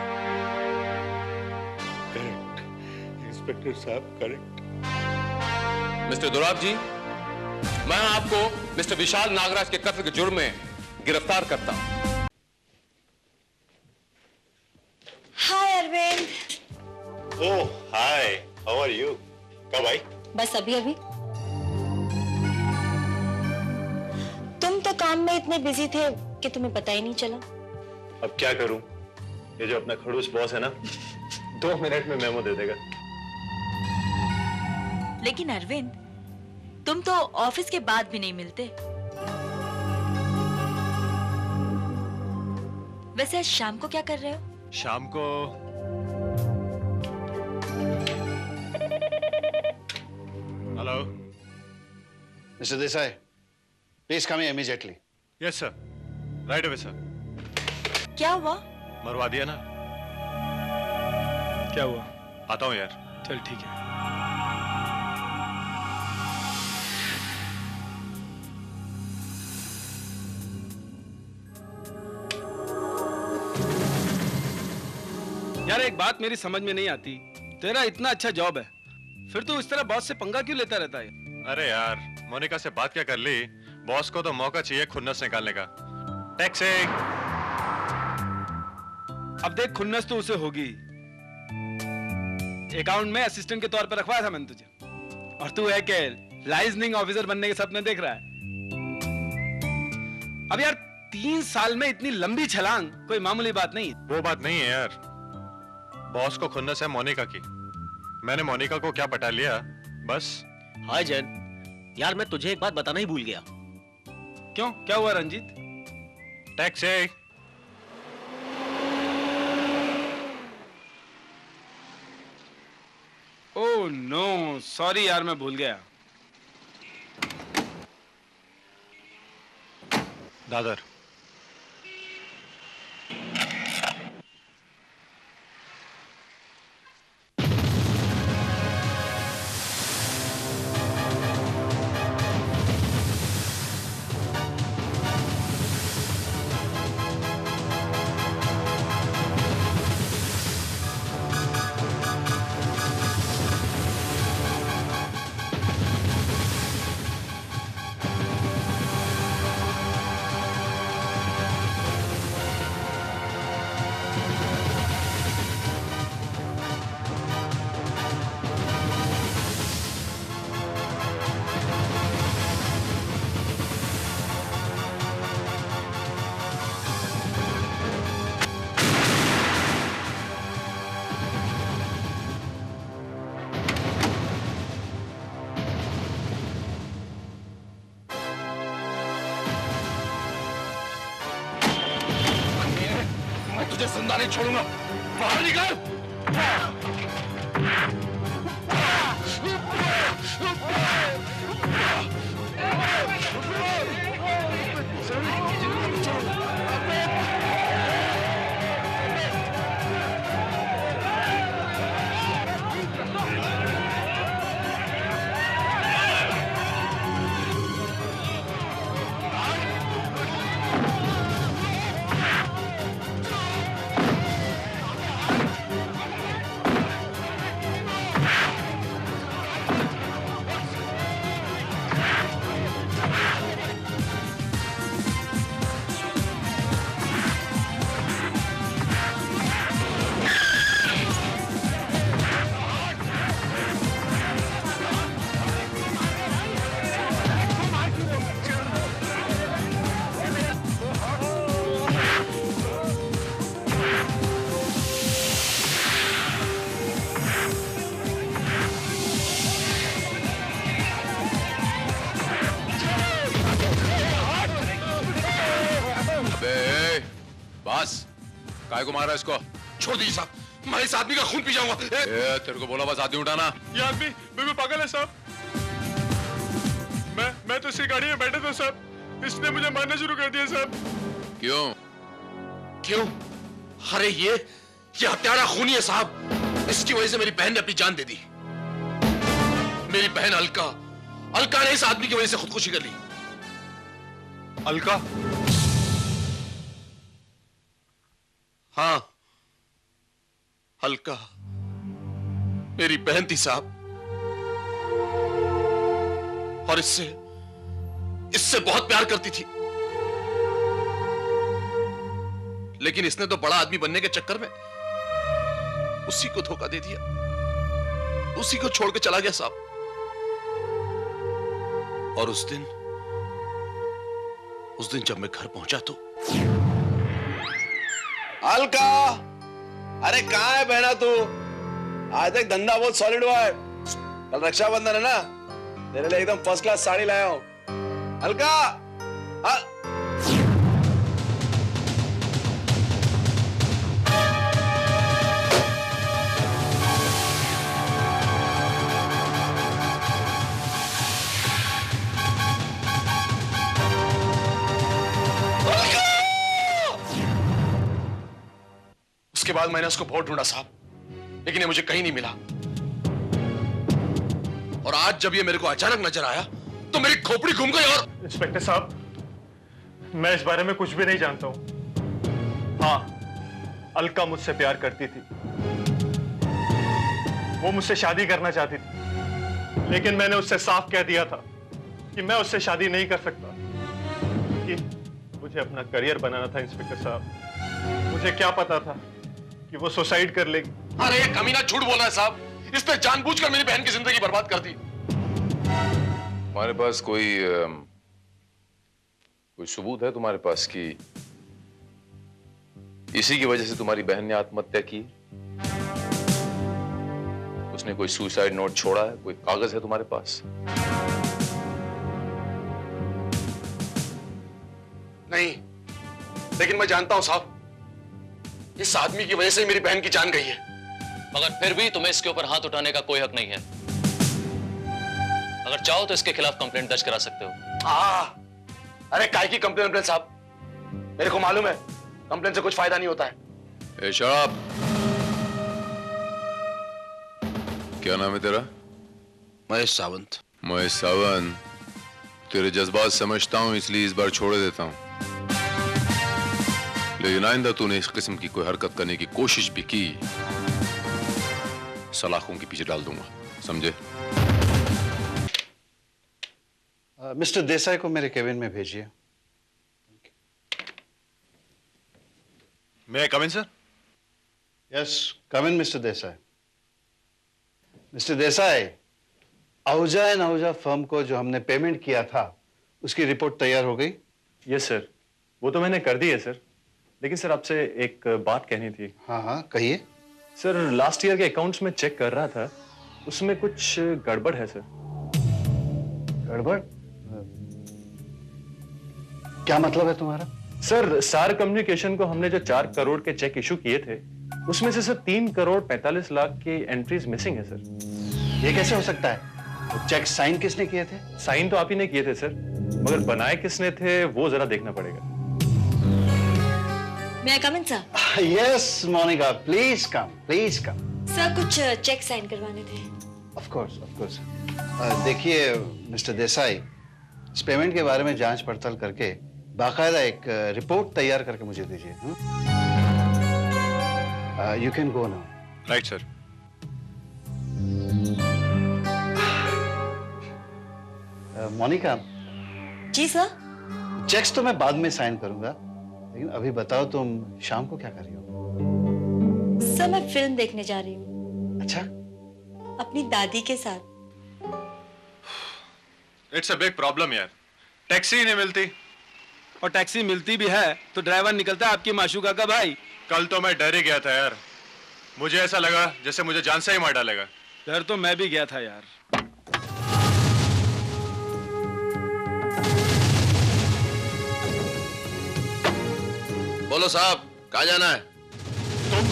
करेक्ट इंस्पेक्टर साहब, करेक्ट। मिस्टर दौराब जी, मैं आपको मिस्टर विशाल नागराज के कत्ल के जुर्म में गिरफ्तार करता हूं। हाय अरविंद। ओह हाय, हाउ आर यू? कब आई? बस अभी अभी। तुम तो काम में इतने बिजी थे कि तुम्हें पता ही नहीं चला। अब क्या करूं? ये जो अपना खड़ूस बॉस है ना, 2 मिनट में मेमो दे देगा। लेकिन अरविंद, तुम तो ऑफिस के बाद भी नहीं मिलते। वैसे आज शाम को क्या कर रहे हो? शाम को hello mister Desai, please come here immediately. Yes sir, right away sir. क्या हुआ? मरवा दिया ना। क्या हुआ? आता हूँ यार। चल ठीक है। यार एक बात मेरी समझ में नहीं आती, तेरा इतना अच्छा जॉब है, फिर तू इस तरह बॉस से पंगा क्यों लेता रहता है? अरे यार, मोनिका से बात क्या कर ली, बॉस को तो मौका चाहिए खुन्नस निकालने का। टैक्सी। अब देख, खुन्नस तो उसे होगी, अकाउंट में असिस्टेंट के तौर पर रखवाया था मैंने तुझे, और तू है क्या लाइजनिंग ऑफिसर बनने के सपने देख रहा है। अब यार 3 साल में इतनी लंबी छलांग कोई मामूली बात नहीं। वो बात नहीं है यार, बॉस को खुन्नस है मोनिका की। मैंने मोनिका को क्या पटा लिया बस। हाय जैन, यार मैं तुझे एक बात बताना ही भूल गया। क्यों, क्या हुआ Ranjit? Taxi. Oh no, sorry यार, मैं भूल गया। दादर। तुझे जिंदा नहीं छोड़ूंगा, बाहर निकल। काय को मारा इसको? छोड़ दीजिए साहब, मैं इस आदमी का खून पी जाऊंगा। तेरे को बोला बस आदमी उठाना। ये आदमी बिल्कुल पागल है साहब। मैं तो इसकी गाड़ी में बैठा था साहब, इसने मुझे मारना शुरू कर दिया साहब। क्यों? क्यों? अरे ये हत्यारा खूनी है साहब, इसकी वजह से मेरी बहन ने अपनी जान दे दी। मेरी बहन अलका ने इस आदमी की वजह से खुदकुशी कर ली। अलका? हाँ, अलका मेरी बहन थी साहब, और इससे बहुत प्यार करती थी। लेकिन इसने तो बड़ा आदमी बनने के चक्कर में उसी को धोखा दे दिया, उसी को छोड़ के चला गया साहब। और उस दिन जब मैं घर पहुंचा तो अलका, अरे कहाँ है बहना तू? आज तक धंधा बहुत सॉलिड हुआ है। कल रक्षाबंधन है ना, तेरे लिए एकदम फर्स्ट क्लास साड़ी लाया हूं। अलका, उसके बाद मैंने उसको बहुत ढूंढा साहब, लेकिन ये मुझे कहीं नहीं मिला। और आज जब ये मेरे को अचानक नजर आया तो मेरी खोपड़ी घूम गई। और इंस्पेक्टर साहब, मैं इस बारे में कुछ भी नहीं जानता हूं। हाँ, अलका मुझसे प्यार करती थी, वो मुझसे शादी करना चाहती थी, लेकिन मैंने उससे साफ कह दिया था कि मैं उससे शादी नहीं कर सकता, कि मुझे अपना करियर बनाना था। इंस्पेक्टर साहब, मुझे क्या पता था कि वो सुसाइड कर लेगी। अरे ये कमीना झूठ बोल रहा है साहब, इसने जानबूझकर मेरी बहन की जिंदगी बर्बाद कर दी। तुम्हारे पास कोई सबूत है तुम्हारे पास कि इसी की वजह से तुम्हारी बहन ने आत्महत्या की? उसने कोई सुसाइड नोट छोड़ा है? कोई कागज है तुम्हारे पास? नहीं, लेकिन मैं जानता हूं साहब, इस आदमी की वजह से मेरी बहन की जान गई है। मगर फिर भी तुम्हें इसके ऊपर हाथ उठाने का कोई हक नहीं है। अगर चाहो तो इसके खिलाफ कंप्लेंट दर्ज करा सकते हो। अरे काय की कंप्लेंट साहब, मेरे को मालूम है कंप्लेंट से कुछ फायदा नहीं होता है। ए शराब, क्या नाम है तेरा? महेश सावंत। महेश सावंत, तेरे जज्बात समझता हूं इसलिए इस बार छोड़ देता हूं, लेकिन आइंदा तूने इस किस्म की कोई हरकत करने की कोशिश भी की, सलाखों के पीछे डाल दूंगा, समझे? मिस्टर देसाई को मेरे केबिन में भेजिए। May I come in, sir? Yes, come in mister Desai. Mister Desai, Ahuja and Ahuja firm को जो हमने पेमेंट किया था, उसकी रिपोर्ट तैयार हो गई? यस सर, वो तो मैंने कर दी है सर, लेकिन सर आपसे एक बात कहनी थी। हाँ हाँ, कहिए। सर, लास्ट ईयर के अकाउंट्स में चेक कर रहा था, उसमें कुछ गड़बड़ है सर। गड़बड़? क्या मतलब है तुम्हारा? सर, सार कम्युनिकेशन को हमने जो 4 करोड़ के चेक इशू किए थे, उसमें से सर 3 करोड़ 45 लाख की एंट्रीज मिसिंग है सर। ये कैसे हो सकता है? तो चेक साइन किसने किए थे? साइन तो आप ही ने किए थे सर, मगर बनाए किसने थे वो जरा देखना पड़ेगा। May I come in, sir? Yes Monica, please come, please come. Sir, कुछ चेक साइन करवाने थे। Of course, of course. देखिए मिस्टर देसाई, इस पेमेंट के बारे में जांच पड़ताल करके बाकायदा एक रिपोर्ट तैयार करके मुझे दीजिए। You can go now. Right sir. Monica. जी सर। चेक्स तो मैं बाद में साइन करूंगा, लेकिन अभी बताओ तुम शाम को क्या कर रही हो? सर, मैं फिल्म देखने जा रही हूँ। अच्छा? अपनी दादी के साथ। इट्स अ बिग प्रॉब्लम यार, टैक्सी ही नहीं मिलती। और टैक्सी मिलती भी है तो ड्राइवर निकलता है आपकी माशूका का भाई। कल तो मैं डर ही गया था यार, मुझे ऐसा लगा जैसे मुझे जान से ही मार डालेगा। डर तो मैं भी गया था यार। बोलो साहब, कहाँ जाना है? तुम?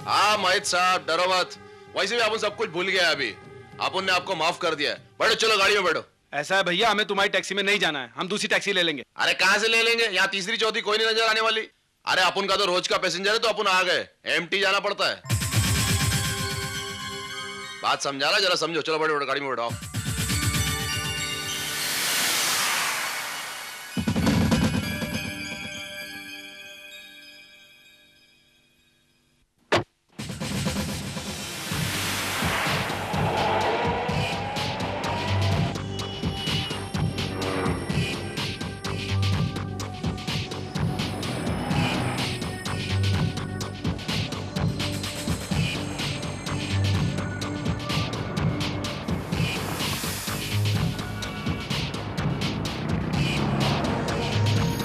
हाँ मोहित साहब, डरो मत। वैसे भी अपन सब कुछ भूल गया अभी, अपन ने आपको माफ कर दिया है। बैठो, चलो गाड़ी में बैठो। ऐसा है भैया, हमें तुम्हारी टैक्सी में नहीं जाना है, हम दूसरी टैक्सी ले लेंगे। अरे कहाँ से ले लेंगे, यहाँ तीसरी चौथी कोई नहीं नजर आने वाली। अरे अपन का तो रोज का पैसेंजर है, तो अपन आ गए, एमटी जाना पड़ता है। बात समझा रहा, जरा समझो। चलो बैठो बैठो, गाड़ी में बैठो।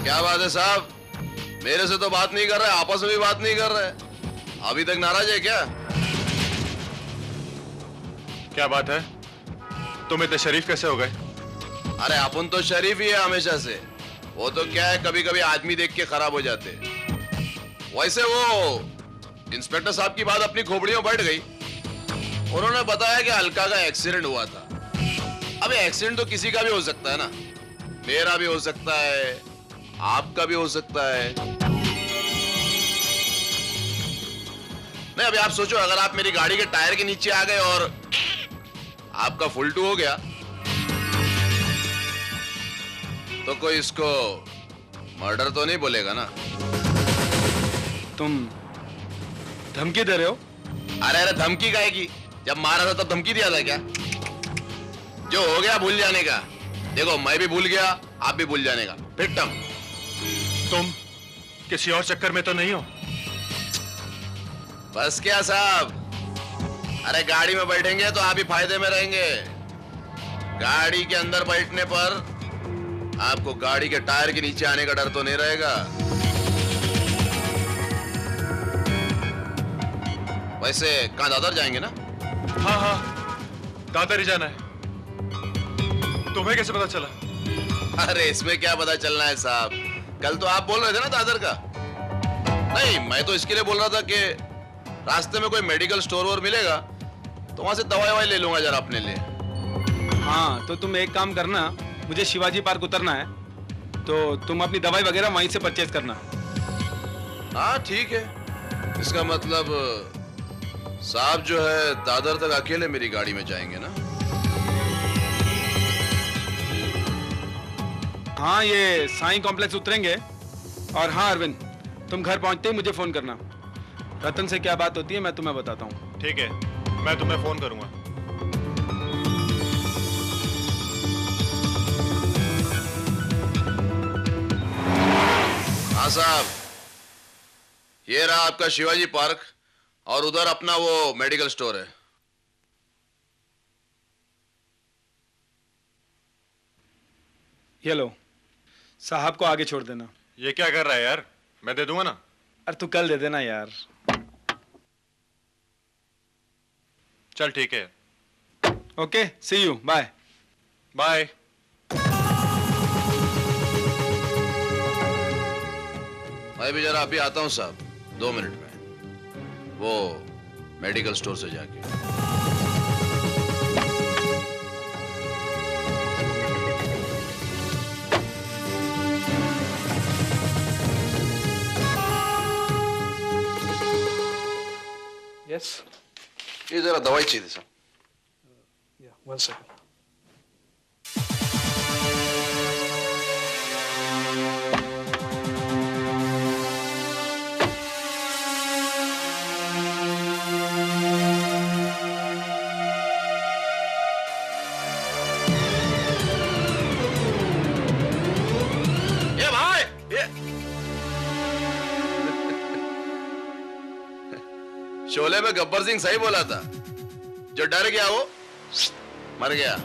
क्या बात है साहब, मेरे से तो बात नहीं कर रहे, आपस में भी बात नहीं कर रहे, अभी तक नाराज है क्या? क्या बात है, तुम इतने शरीफ कैसे हो गए? अरे अपन तो शरीफ ही है हमेशा से, वो तो क्या है कभी कभी आदमी देख के खराब हो जाते। वैसे वो इंस्पेक्टर साहब की बात अपनी खोपड़ियों बैठ गई। उन्होंने बताया कि अलका का एक्सीडेंट हुआ था। अब एक्सीडेंट तो किसी का भी हो सकता है ना, मेरा भी हो सकता है, आपका भी हो सकता है। नहीं, अभी आप सोचो, अगर आप मेरी गाड़ी के टायर के नीचे आ गए और आपका फुलटू हो गया तो कोई इसको मर्डर तो नहीं बोलेगा ना? तुम धमकी दे रहे हो? अरे अरे धमकी काहे की? जब मारा था तब धमकी दिया था क्या? जो हो गया भूल जाने का। देखो मैं भी भूल गया, आप भी भूल जाने का। फिर तुम किसी और चक्कर में तो नहीं हो? बस क्या साहब, अरे गाड़ी में बैठेंगे तो आप ही फायदे में रहेंगे। गाड़ी के अंदर बैठने पर आपको गाड़ी के टायर के नीचे आने का डर तो नहीं रहेगा। वैसे कहां, दादर जाएंगे ना? हाँ हाँ, दादर ही जाना है। तुम्हें कैसे पता चला? अरे इसमें क्या पता चलना है साहब, कल तो आप बोल रहे थे ना दादर का। नहीं, मैं तो इसके लिए बोल रहा था कि रास्ते में कोई मेडिकल स्टोर और मिलेगा तो वहां से दवाई ववाई ले लूंगा जरा अपने लिए। हाँ तो तुम एक काम करना, मुझे शिवाजी पार्क उतरना है तो तुम अपनी दवाई वगैरह वहीं से परचेज करना। हाँ ठीक है, इसका मतलब साहब जो है दादर तक अकेले मेरी गाड़ी में जाएंगे ना? हाँ, ये साईं कॉम्प्लेक्स उतरेंगे। और हाँ अरविंद, तुम घर पहुंचते ही मुझे फोन करना। रतन से क्या बात होती है मैं तुम्हें बताता हूँ। ठीक है, मैं तुम्हें फोन करूंगा। हाँ साहब, ये रहा आपका शिवाजी पार्क और उधर अपना वो मेडिकल स्टोर है। ये लो, साहब को आगे छोड़ देना। ये क्या कर रहा है यार? मैं दे दूंगा ना। अरे तू कल दे देना यार। चल ठीक है। Okay, see you, bye bye. मैं भी जरा अभी आता हूं साहब, 2 मिनट में, वो मेडिकल स्टोर से जाके। यस, ये जरा दवाई चाहिए थी सर। 1 सेकंड। ये भाई, ये शोले में गब्बर सिंह सही बोला था, जो डर गया वो मर गया।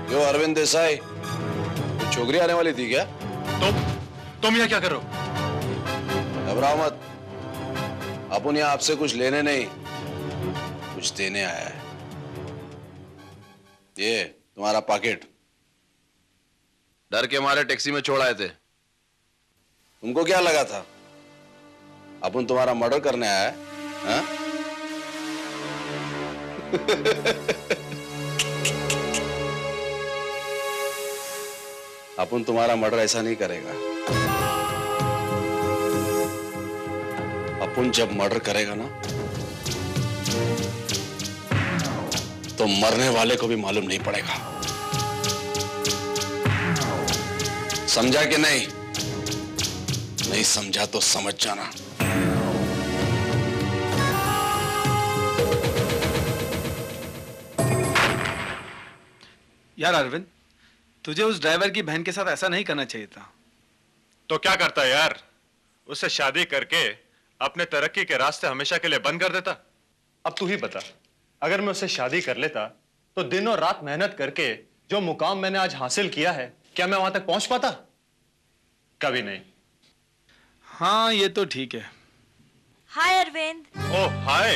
यो अरविंद देसाई, छोकरी आने वाली थी क्या? तुम यहाँ क्या कर रहे हो? घबराओ मत, अपन यहाँ आपसे कुछ लेने नहीं, कुछ देने आया है। ये तुम्हारा पॉकेट, डर के मारे टैक्सी में छोड़ आए थे। तुमको क्या लगा था अपन तुम्हारा मर्डर करने आया है? हाँ? अपन तुम्हारा मर्डर ऐसा नहीं करेगा। अपन जब मर्डर करेगा ना तो मरने वाले को भी मालूम नहीं पड़ेगा। समझा कि नहीं? नहीं समझा तो समझ जाना। यार अरविंद, तुझे उस ड्राइवर की बहन के साथ ऐसा नहीं करना चाहिए था। तो क्या करता है यार? उससे शादी करके अपने तरक्की के रास्ते हमेशा के लिए बंद कर देता? अब तू ही बता, अगर मैं उससे शादी कर लेता तो दिन और रात मेहनत करके जो मुकाम मैंने आज हासिल किया है, क्या मैं वहां तक पहुंच पाता? कभी नहीं। हाँ ये तो ठीक है। हाय अरविंद। ओह हाय।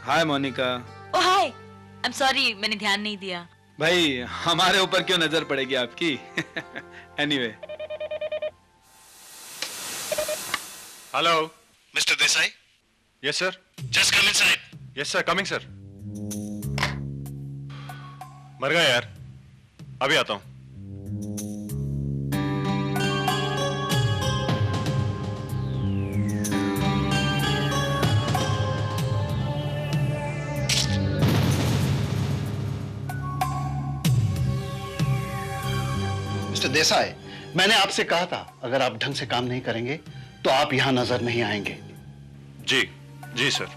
हाय मोनिका। ओह हाय, आई एम सॉरी, मैंने ध्यान नहीं दिया। भाई हमारे ऊपर क्यों नजर पड़ेगी आपकी? Anyway. Hello mister Desai. Yes sir. Just come inside. Yes sir, coming sir. मर गया यार, अभी आता हूं। मिस्टर देसाई, मैंने आपसे कहा था अगर आप ढंग से काम नहीं करेंगे तो आप यहां नजर नहीं आएंगे। जी जी सर।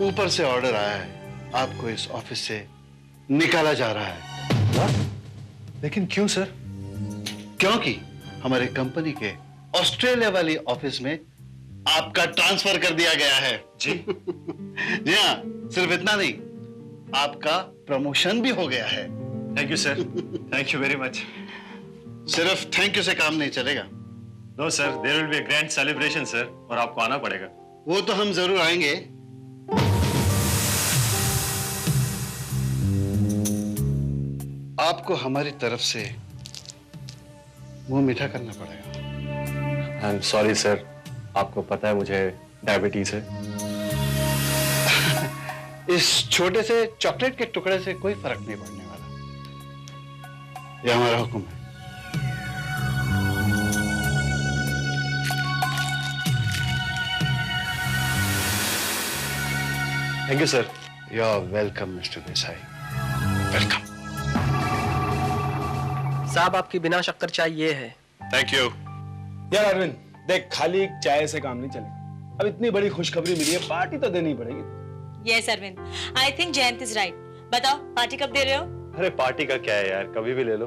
ऊपर से ऑर्डर आया है, आपको इस ऑफिस से निकाला जा रहा है। What? लेकिन क्यों सर? क्योंकि हमारे कंपनी के ऑस्ट्रेलिया वाली ऑफिस में आपका ट्रांसफर कर दिया गया है। जी जी हाँ, सिर्फ इतना नहीं, आपका प्रमोशन भी हो गया है। Thank you sir, thank you very much. सिर्फ थैंक यू से काम नहीं चलेगा। No sir, there will be a grand celebration sir, और आपको आना पड़ेगा। वो तो हम जरूर आएंगे। आपको हमारी तरफ से मुंह मीठा करना पड़ेगा। आई एम सॉरी सर, आपको पता है मुझे डायबिटीज है। इस छोटे से चॉकलेट के टुकड़े से कोई फर्क नहीं पड़ने वाला, यह हमारा हुक्म है। Thank you sir. You are welcome mister Desai, welcome. साहब आपकी बिना शक्कर चाय ये है। Thank you. यार अरविंद देख, खाली चाय से काम नहीं चलेगा। अब इतनी बड़ी खुशखबरी मिली है, पार्टी तो देनी पड़ेगी। Yes Arvind, I think Jayant is right. बताओ पार्टी कब दे रहे हो? अरे पार्टी का क्या है यार, कभी भी ले लो।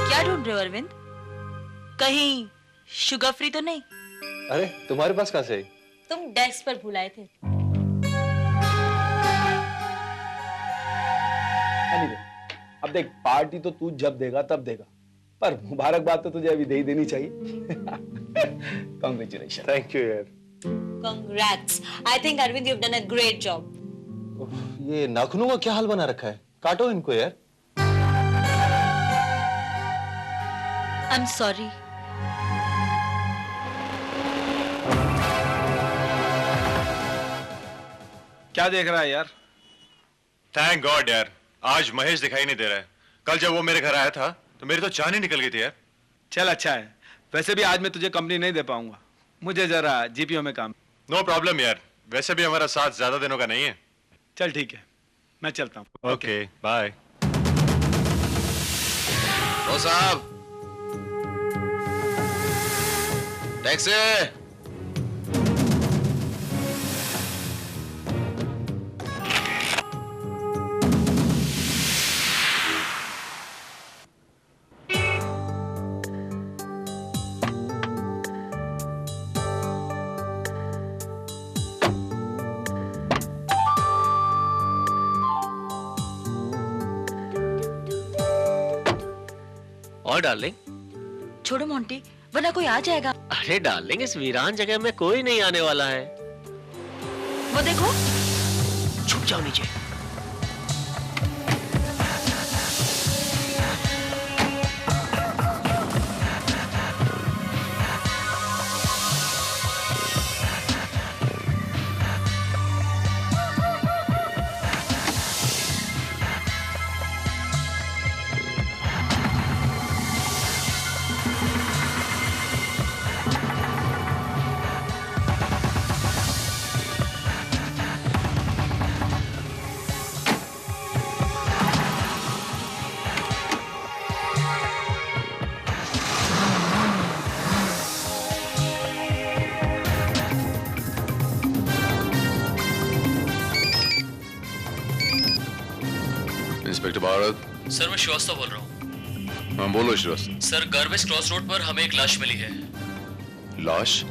क्या ढूंढ रहे हो अरविंद? कहीं शुगर फ्री तो नहीं? अरे तुम्हारे पास कहां से आई? तुम डेस्क पर भुलाए थे। Anyway, अब देख, पार्टी तो तू जब देगा तब देगा, पर मुबारकबाद तो तुझे अभी दे ही देनी चाहिए। Congratulations. थैंक यू यार। Congrats. I think Arvind you've done a great job. ये नाखूनों का क्या हाल बना रखा है? काटो इनको यार। I'm sorry. क्या देख रहा है यार? थैंक गॉड यार, आज महेश दिखाई नहीं दे रहा है। कल जब वो मेरे घर आया था तो मेरी तो जान ही निकल गई थी यार। चल अच्छा है, वैसे भी आज मैं तुझे कंपनी नहीं दे पाऊंगा, मुझे जरा जीपीओ में काम। नो प्रॉब्लम यार, वैसे भी हमारा साथ ज्यादा दिनों का नहीं है। चल ठीक है, मैं चलता हूँ। Okay bye. ओ साहब, टैक्सी। और डार्लिंग? छोड़ो मोंटी, वरना कोई आ जाएगा। अरे डार्लिंग, इस वीरान जगह में कोई नहीं आने वाला है। वो देखो। छुप जाओ नीचे। इंस्पेक्टर भारत। सर मैं श्रीवास्तव बोल रहा हूँ। हाँ बोलो Shrivastava. Sir, garbage cross road पर हमें एक लाश मिली है। लाश?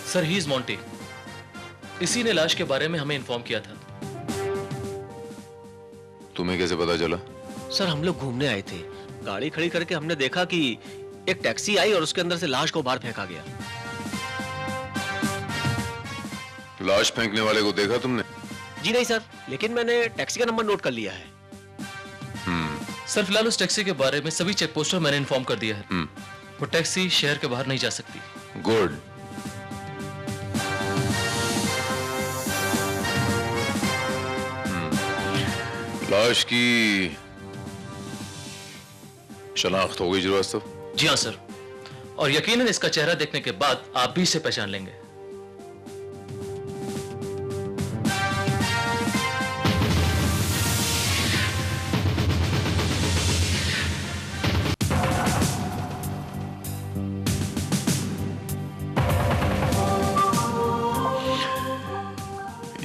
Sir, he is Monty. इसी ने लाश के बारे में हमें इन्फॉर्म किया था। तुम्हें कैसे पता चला? सर, हम लोग घूमने आए थे, गाड़ी खड़ी करके हमने देखा कि एक टैक्सी आई और उसके अंदर से लाश को बाहर फेंका गया। लाश फेंकने वाले को देखा तुमने? जी नहीं सर, लेकिन मैंने टैक्सी का नंबर नोट कर लिया है। सर, फिलहाल उस टैक्सी के बारे में सभी चेक पोस्टर मैंने इन्फॉर्म कर दिया है। वो टैक्सी शहर के बाहर नहीं जा सकती। गुड। लाश की शनाख्त हो गई श्रीवास्तव? जी हाँ सर, और यकीनन इसका चेहरा देखने के बाद आप भी इसे पहचान लेंगे।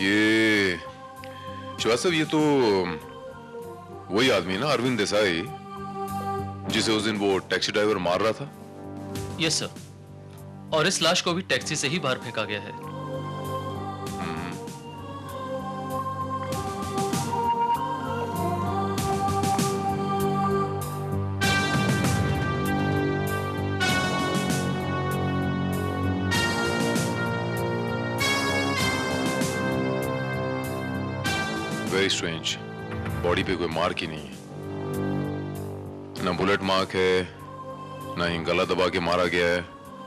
ये श्रीवास्तव, ये तो वही आदमी है ना, अरविंद देसाई, जिसे उस दिन वो टैक्सी ड्राइवर मार रहा था? यस सर, और इस लाश को भी टैक्सी से ही बाहर फेंका गया है। Very strange. बॉडी पे कोई मार्क ही नहीं है, ना बुलेट मार्क है, ना ही गला दबा के मारा गया है,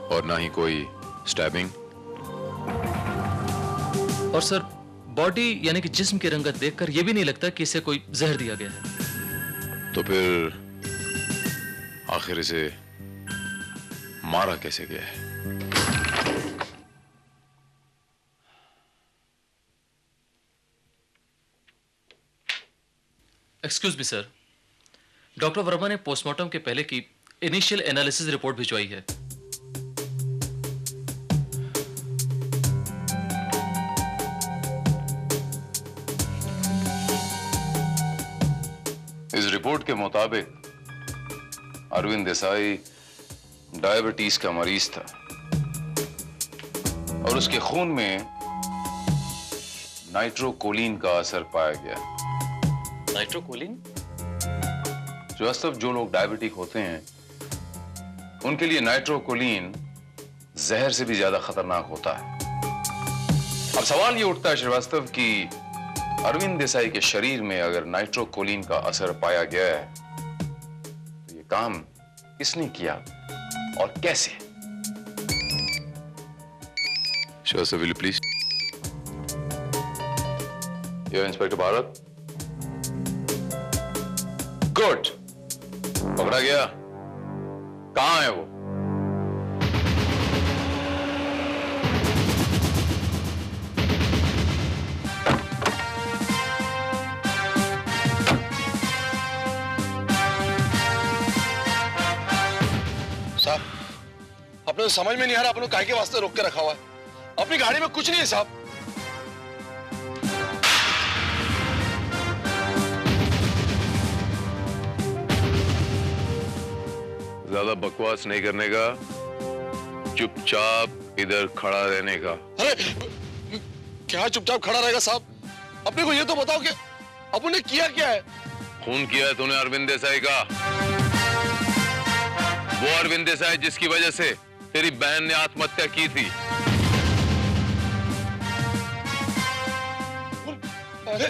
और ना ही कोई स्टैबिंग। और सर, बॉडी यानी कि जिस्म की रंगत देखकर यह भी नहीं लगता कि इसे कोई जहर दिया गया है। तो फिर आखिर इसे मारा कैसे गया है? Excuse me sir, doctor Verma ने पोस्टमार्टम के पहले की इनिशियल एनालिसिस रिपोर्ट भिजवाई है। इस रिपोर्ट के मुताबिक अरविंद देसाई डायबिटीज का मरीज था और उसके खून में नाइट्रोकोलिन का असर पाया गया। नाइट्रोकोलिन? श्रीवास्तव, जो लोग डायबिटिक होते हैं उनके लिए नाइट्रोकोलिन जहर से भी ज्यादा खतरनाक होता है। अब सवाल ये उठता है श्रीवास्तव कि अरविंद देसाई के शरीर में अगर नाइट्रोकोलिन का असर पाया गया है तो ये काम किसने किया और कैसे? Shrivastava, will you please? ये इंस्पेक्टर भारत। गुड, पकड़ा गया। कहां है वो? साहब, अपने तो समझ में नहीं आ रहा, अपने काहे के वास्ते रोक के रखा हुआ है? अपनी गाड़ी में कुछ नहीं है साहब। ज्यादा बकवास नहीं करने का, चुपचाप इधर खड़ा रहने का। अरे क्या चुपचाप खड़ा रहेगा साहब? अपने को ये तो बताओ कि अपन ने किया क्या है? खून किया है तूने अरविंद देसाई का, वो अरविंद देसाई जिसकी वजह से तेरी बहन ने आत्महत्या की थी। अरे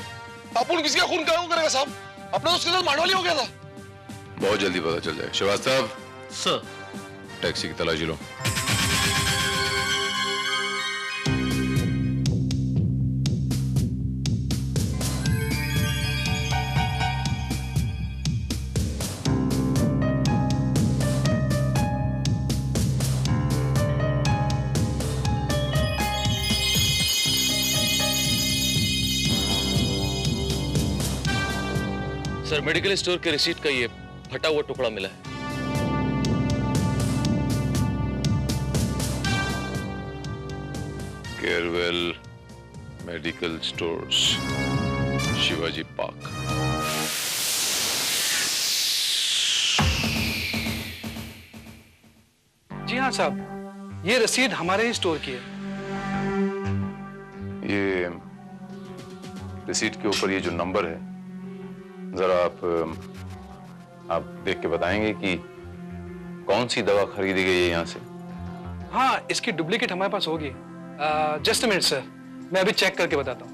अपन किसी का खून क्यों करेगा साहब? अपना तो उसके साथ मारवाड़ी हो गया था। बहुत जल्दी पता चल जाए। श्रीवास्तव सर, टैक्सी की तलाशी लो। सर मेडिकल स्टोर के रिसीट का ये फटा हुआ टुकड़ा मिला है। Carewell medical stores, Shivaji Park. जी हाँ साहब, ये रसीद हमारे ही स्टोर की है। ये रिसीट के ऊपर ये जो नंबर है, जरा आप देख के बताएंगे कि कौन सी दवा खरीदी गई है यहाँ से? हाँ, इसकी डुप्लीकेट हमारे पास होगी। जस्ट अ मिनट सर, मैं अभी चेक करके बताता हूँ।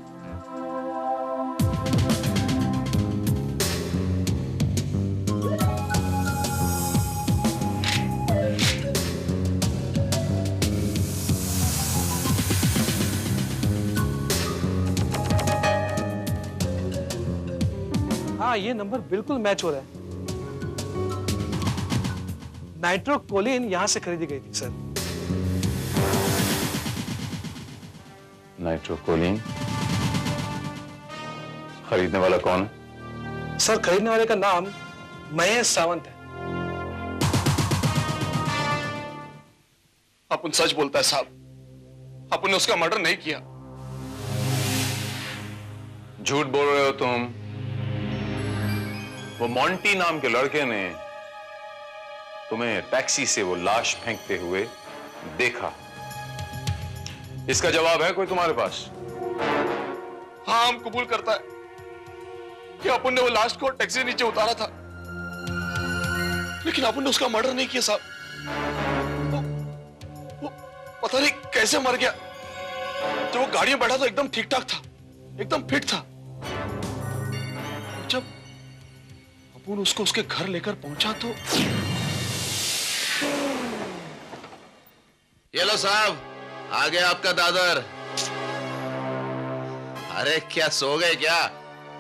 हाँ, ये नंबर बिल्कुल मैच हो रहा है। नाइट्रोकोलिन यहां से खरीदी गई थी सर। नाइट्रोकोलिन खरीदने वाला कौन है? सर, खरीदने वाले का नाम महेश सावंत है। अपन सच बोलता है साहब, अपन ने उसका मर्डर नहीं किया। झूठ बोल रहे हो तुम। वो मॉन्टी नाम के लड़के ने तुम्हें टैक्सी से वो लाश फेंकते हुए देखा। इसका जवाब है कोई तुम्हारे पास? हाँ, हम कबूल करता है कि अपन ने वो लाश को टैक्सी से नीचे उतारा था, लेकिन अपन ने उसका मर्डर नहीं किया साहब। वो पता नहीं कैसे मर गया। जब वो गाड़ी में बैठा तो एकदम ठीक ठाक था, एकदम फिट था। जब अपन उसको उसके घर लेकर पहुंचा तो ये लो साहब, आ गया आपका दादर। अरे क्या सो गए क्या?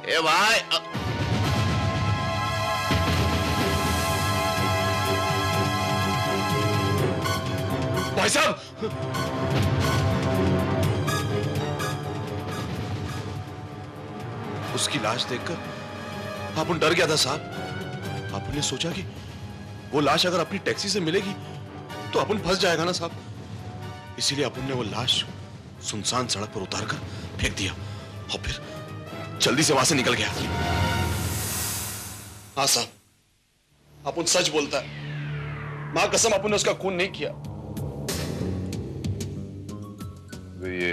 ए भाई, भाई साहब, उसकी लाश देखकर अपन डर गया था साहब। अपन ने सोचा कि वो लाश अगर अपनी टैक्सी से मिलेगी तो अपन फंस जाएगा ना साहब। इसीलिए अपन ने वो लाश सुनसान सड़क पर उतारकर फेंक दिया और फिर जल्दी से वहां से निकल गया। हाँ साहब, अपन सच बोलता है। मां कसम, अपन ने उसका खून नहीं किया। ये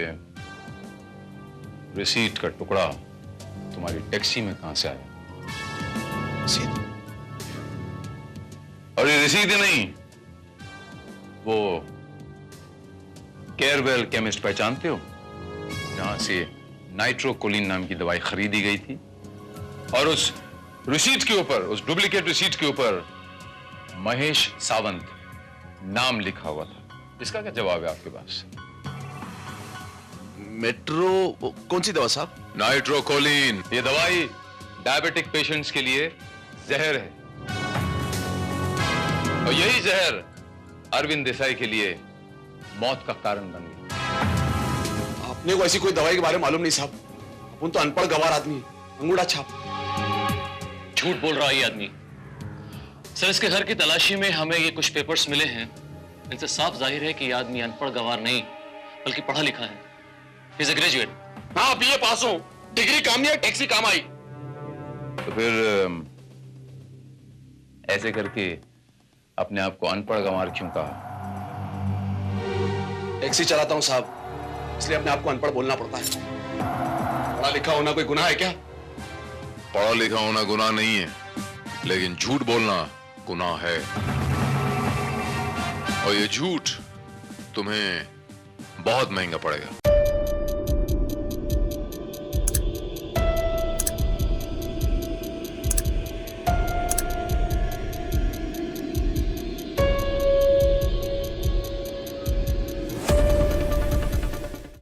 रिसीट का टुकड़ा तुम्हारी टैक्सी में कहां से आया? रसीद? और ये रसीद ही नहीं, वो केयरवेल केमिस्ट पहचानते हो, जहां से नाइट्रोकोलिन नाम की दवाई खरीदी गई थी? और उस रिसीट के ऊपर, उस डुप्लीकेट रिसीट के ऊपर महेश सावंत नाम लिखा हुआ था। इसका क्या जवाब है आपके पास? मेट्रो कौन सी दवा साहब? नाइट्रोकोलिन। ये दवाई डायबिटिक पेशेंट्स के लिए जहर है, और यही जहर अरविंद देसाई के लिए मौत का कारण बन गई। आपने को ऐसी कोई दवाई के बारे में मालूम नहीं साहब। अपन तो अनपढ़ गवार आदमी है, अंगूठा छाप। झूठ बोल रहा है ये आदमी। सर, इसके घर की तलाशी में हमें ये कुछ पेपर्स मिले हैं। इनसे साफ जाहिर है कि ये आदमी अनपढ़ गवार नहीं बल्कि पढ़ा लिखा है। He's a graduate। हाँ, बीए पास हूं। डिग्री काम नहीं है, टैक्सी काम आई। तो फिर ऐसे करके अपने आप को अनपढ़ गंवार क्यों कहा? टैक्सी चलाता हूं साहब, इसलिए अपने आप को अनपढ़ बोलना पड़ता है। पढ़ा लिखा होना कोई गुनाह है क्या? पढ़ा लिखा होना गुनाह नहीं है, लेकिन झूठ बोलना गुनाह है। और ये झूठ तुम्हें बहुत महंगा पड़ेगा।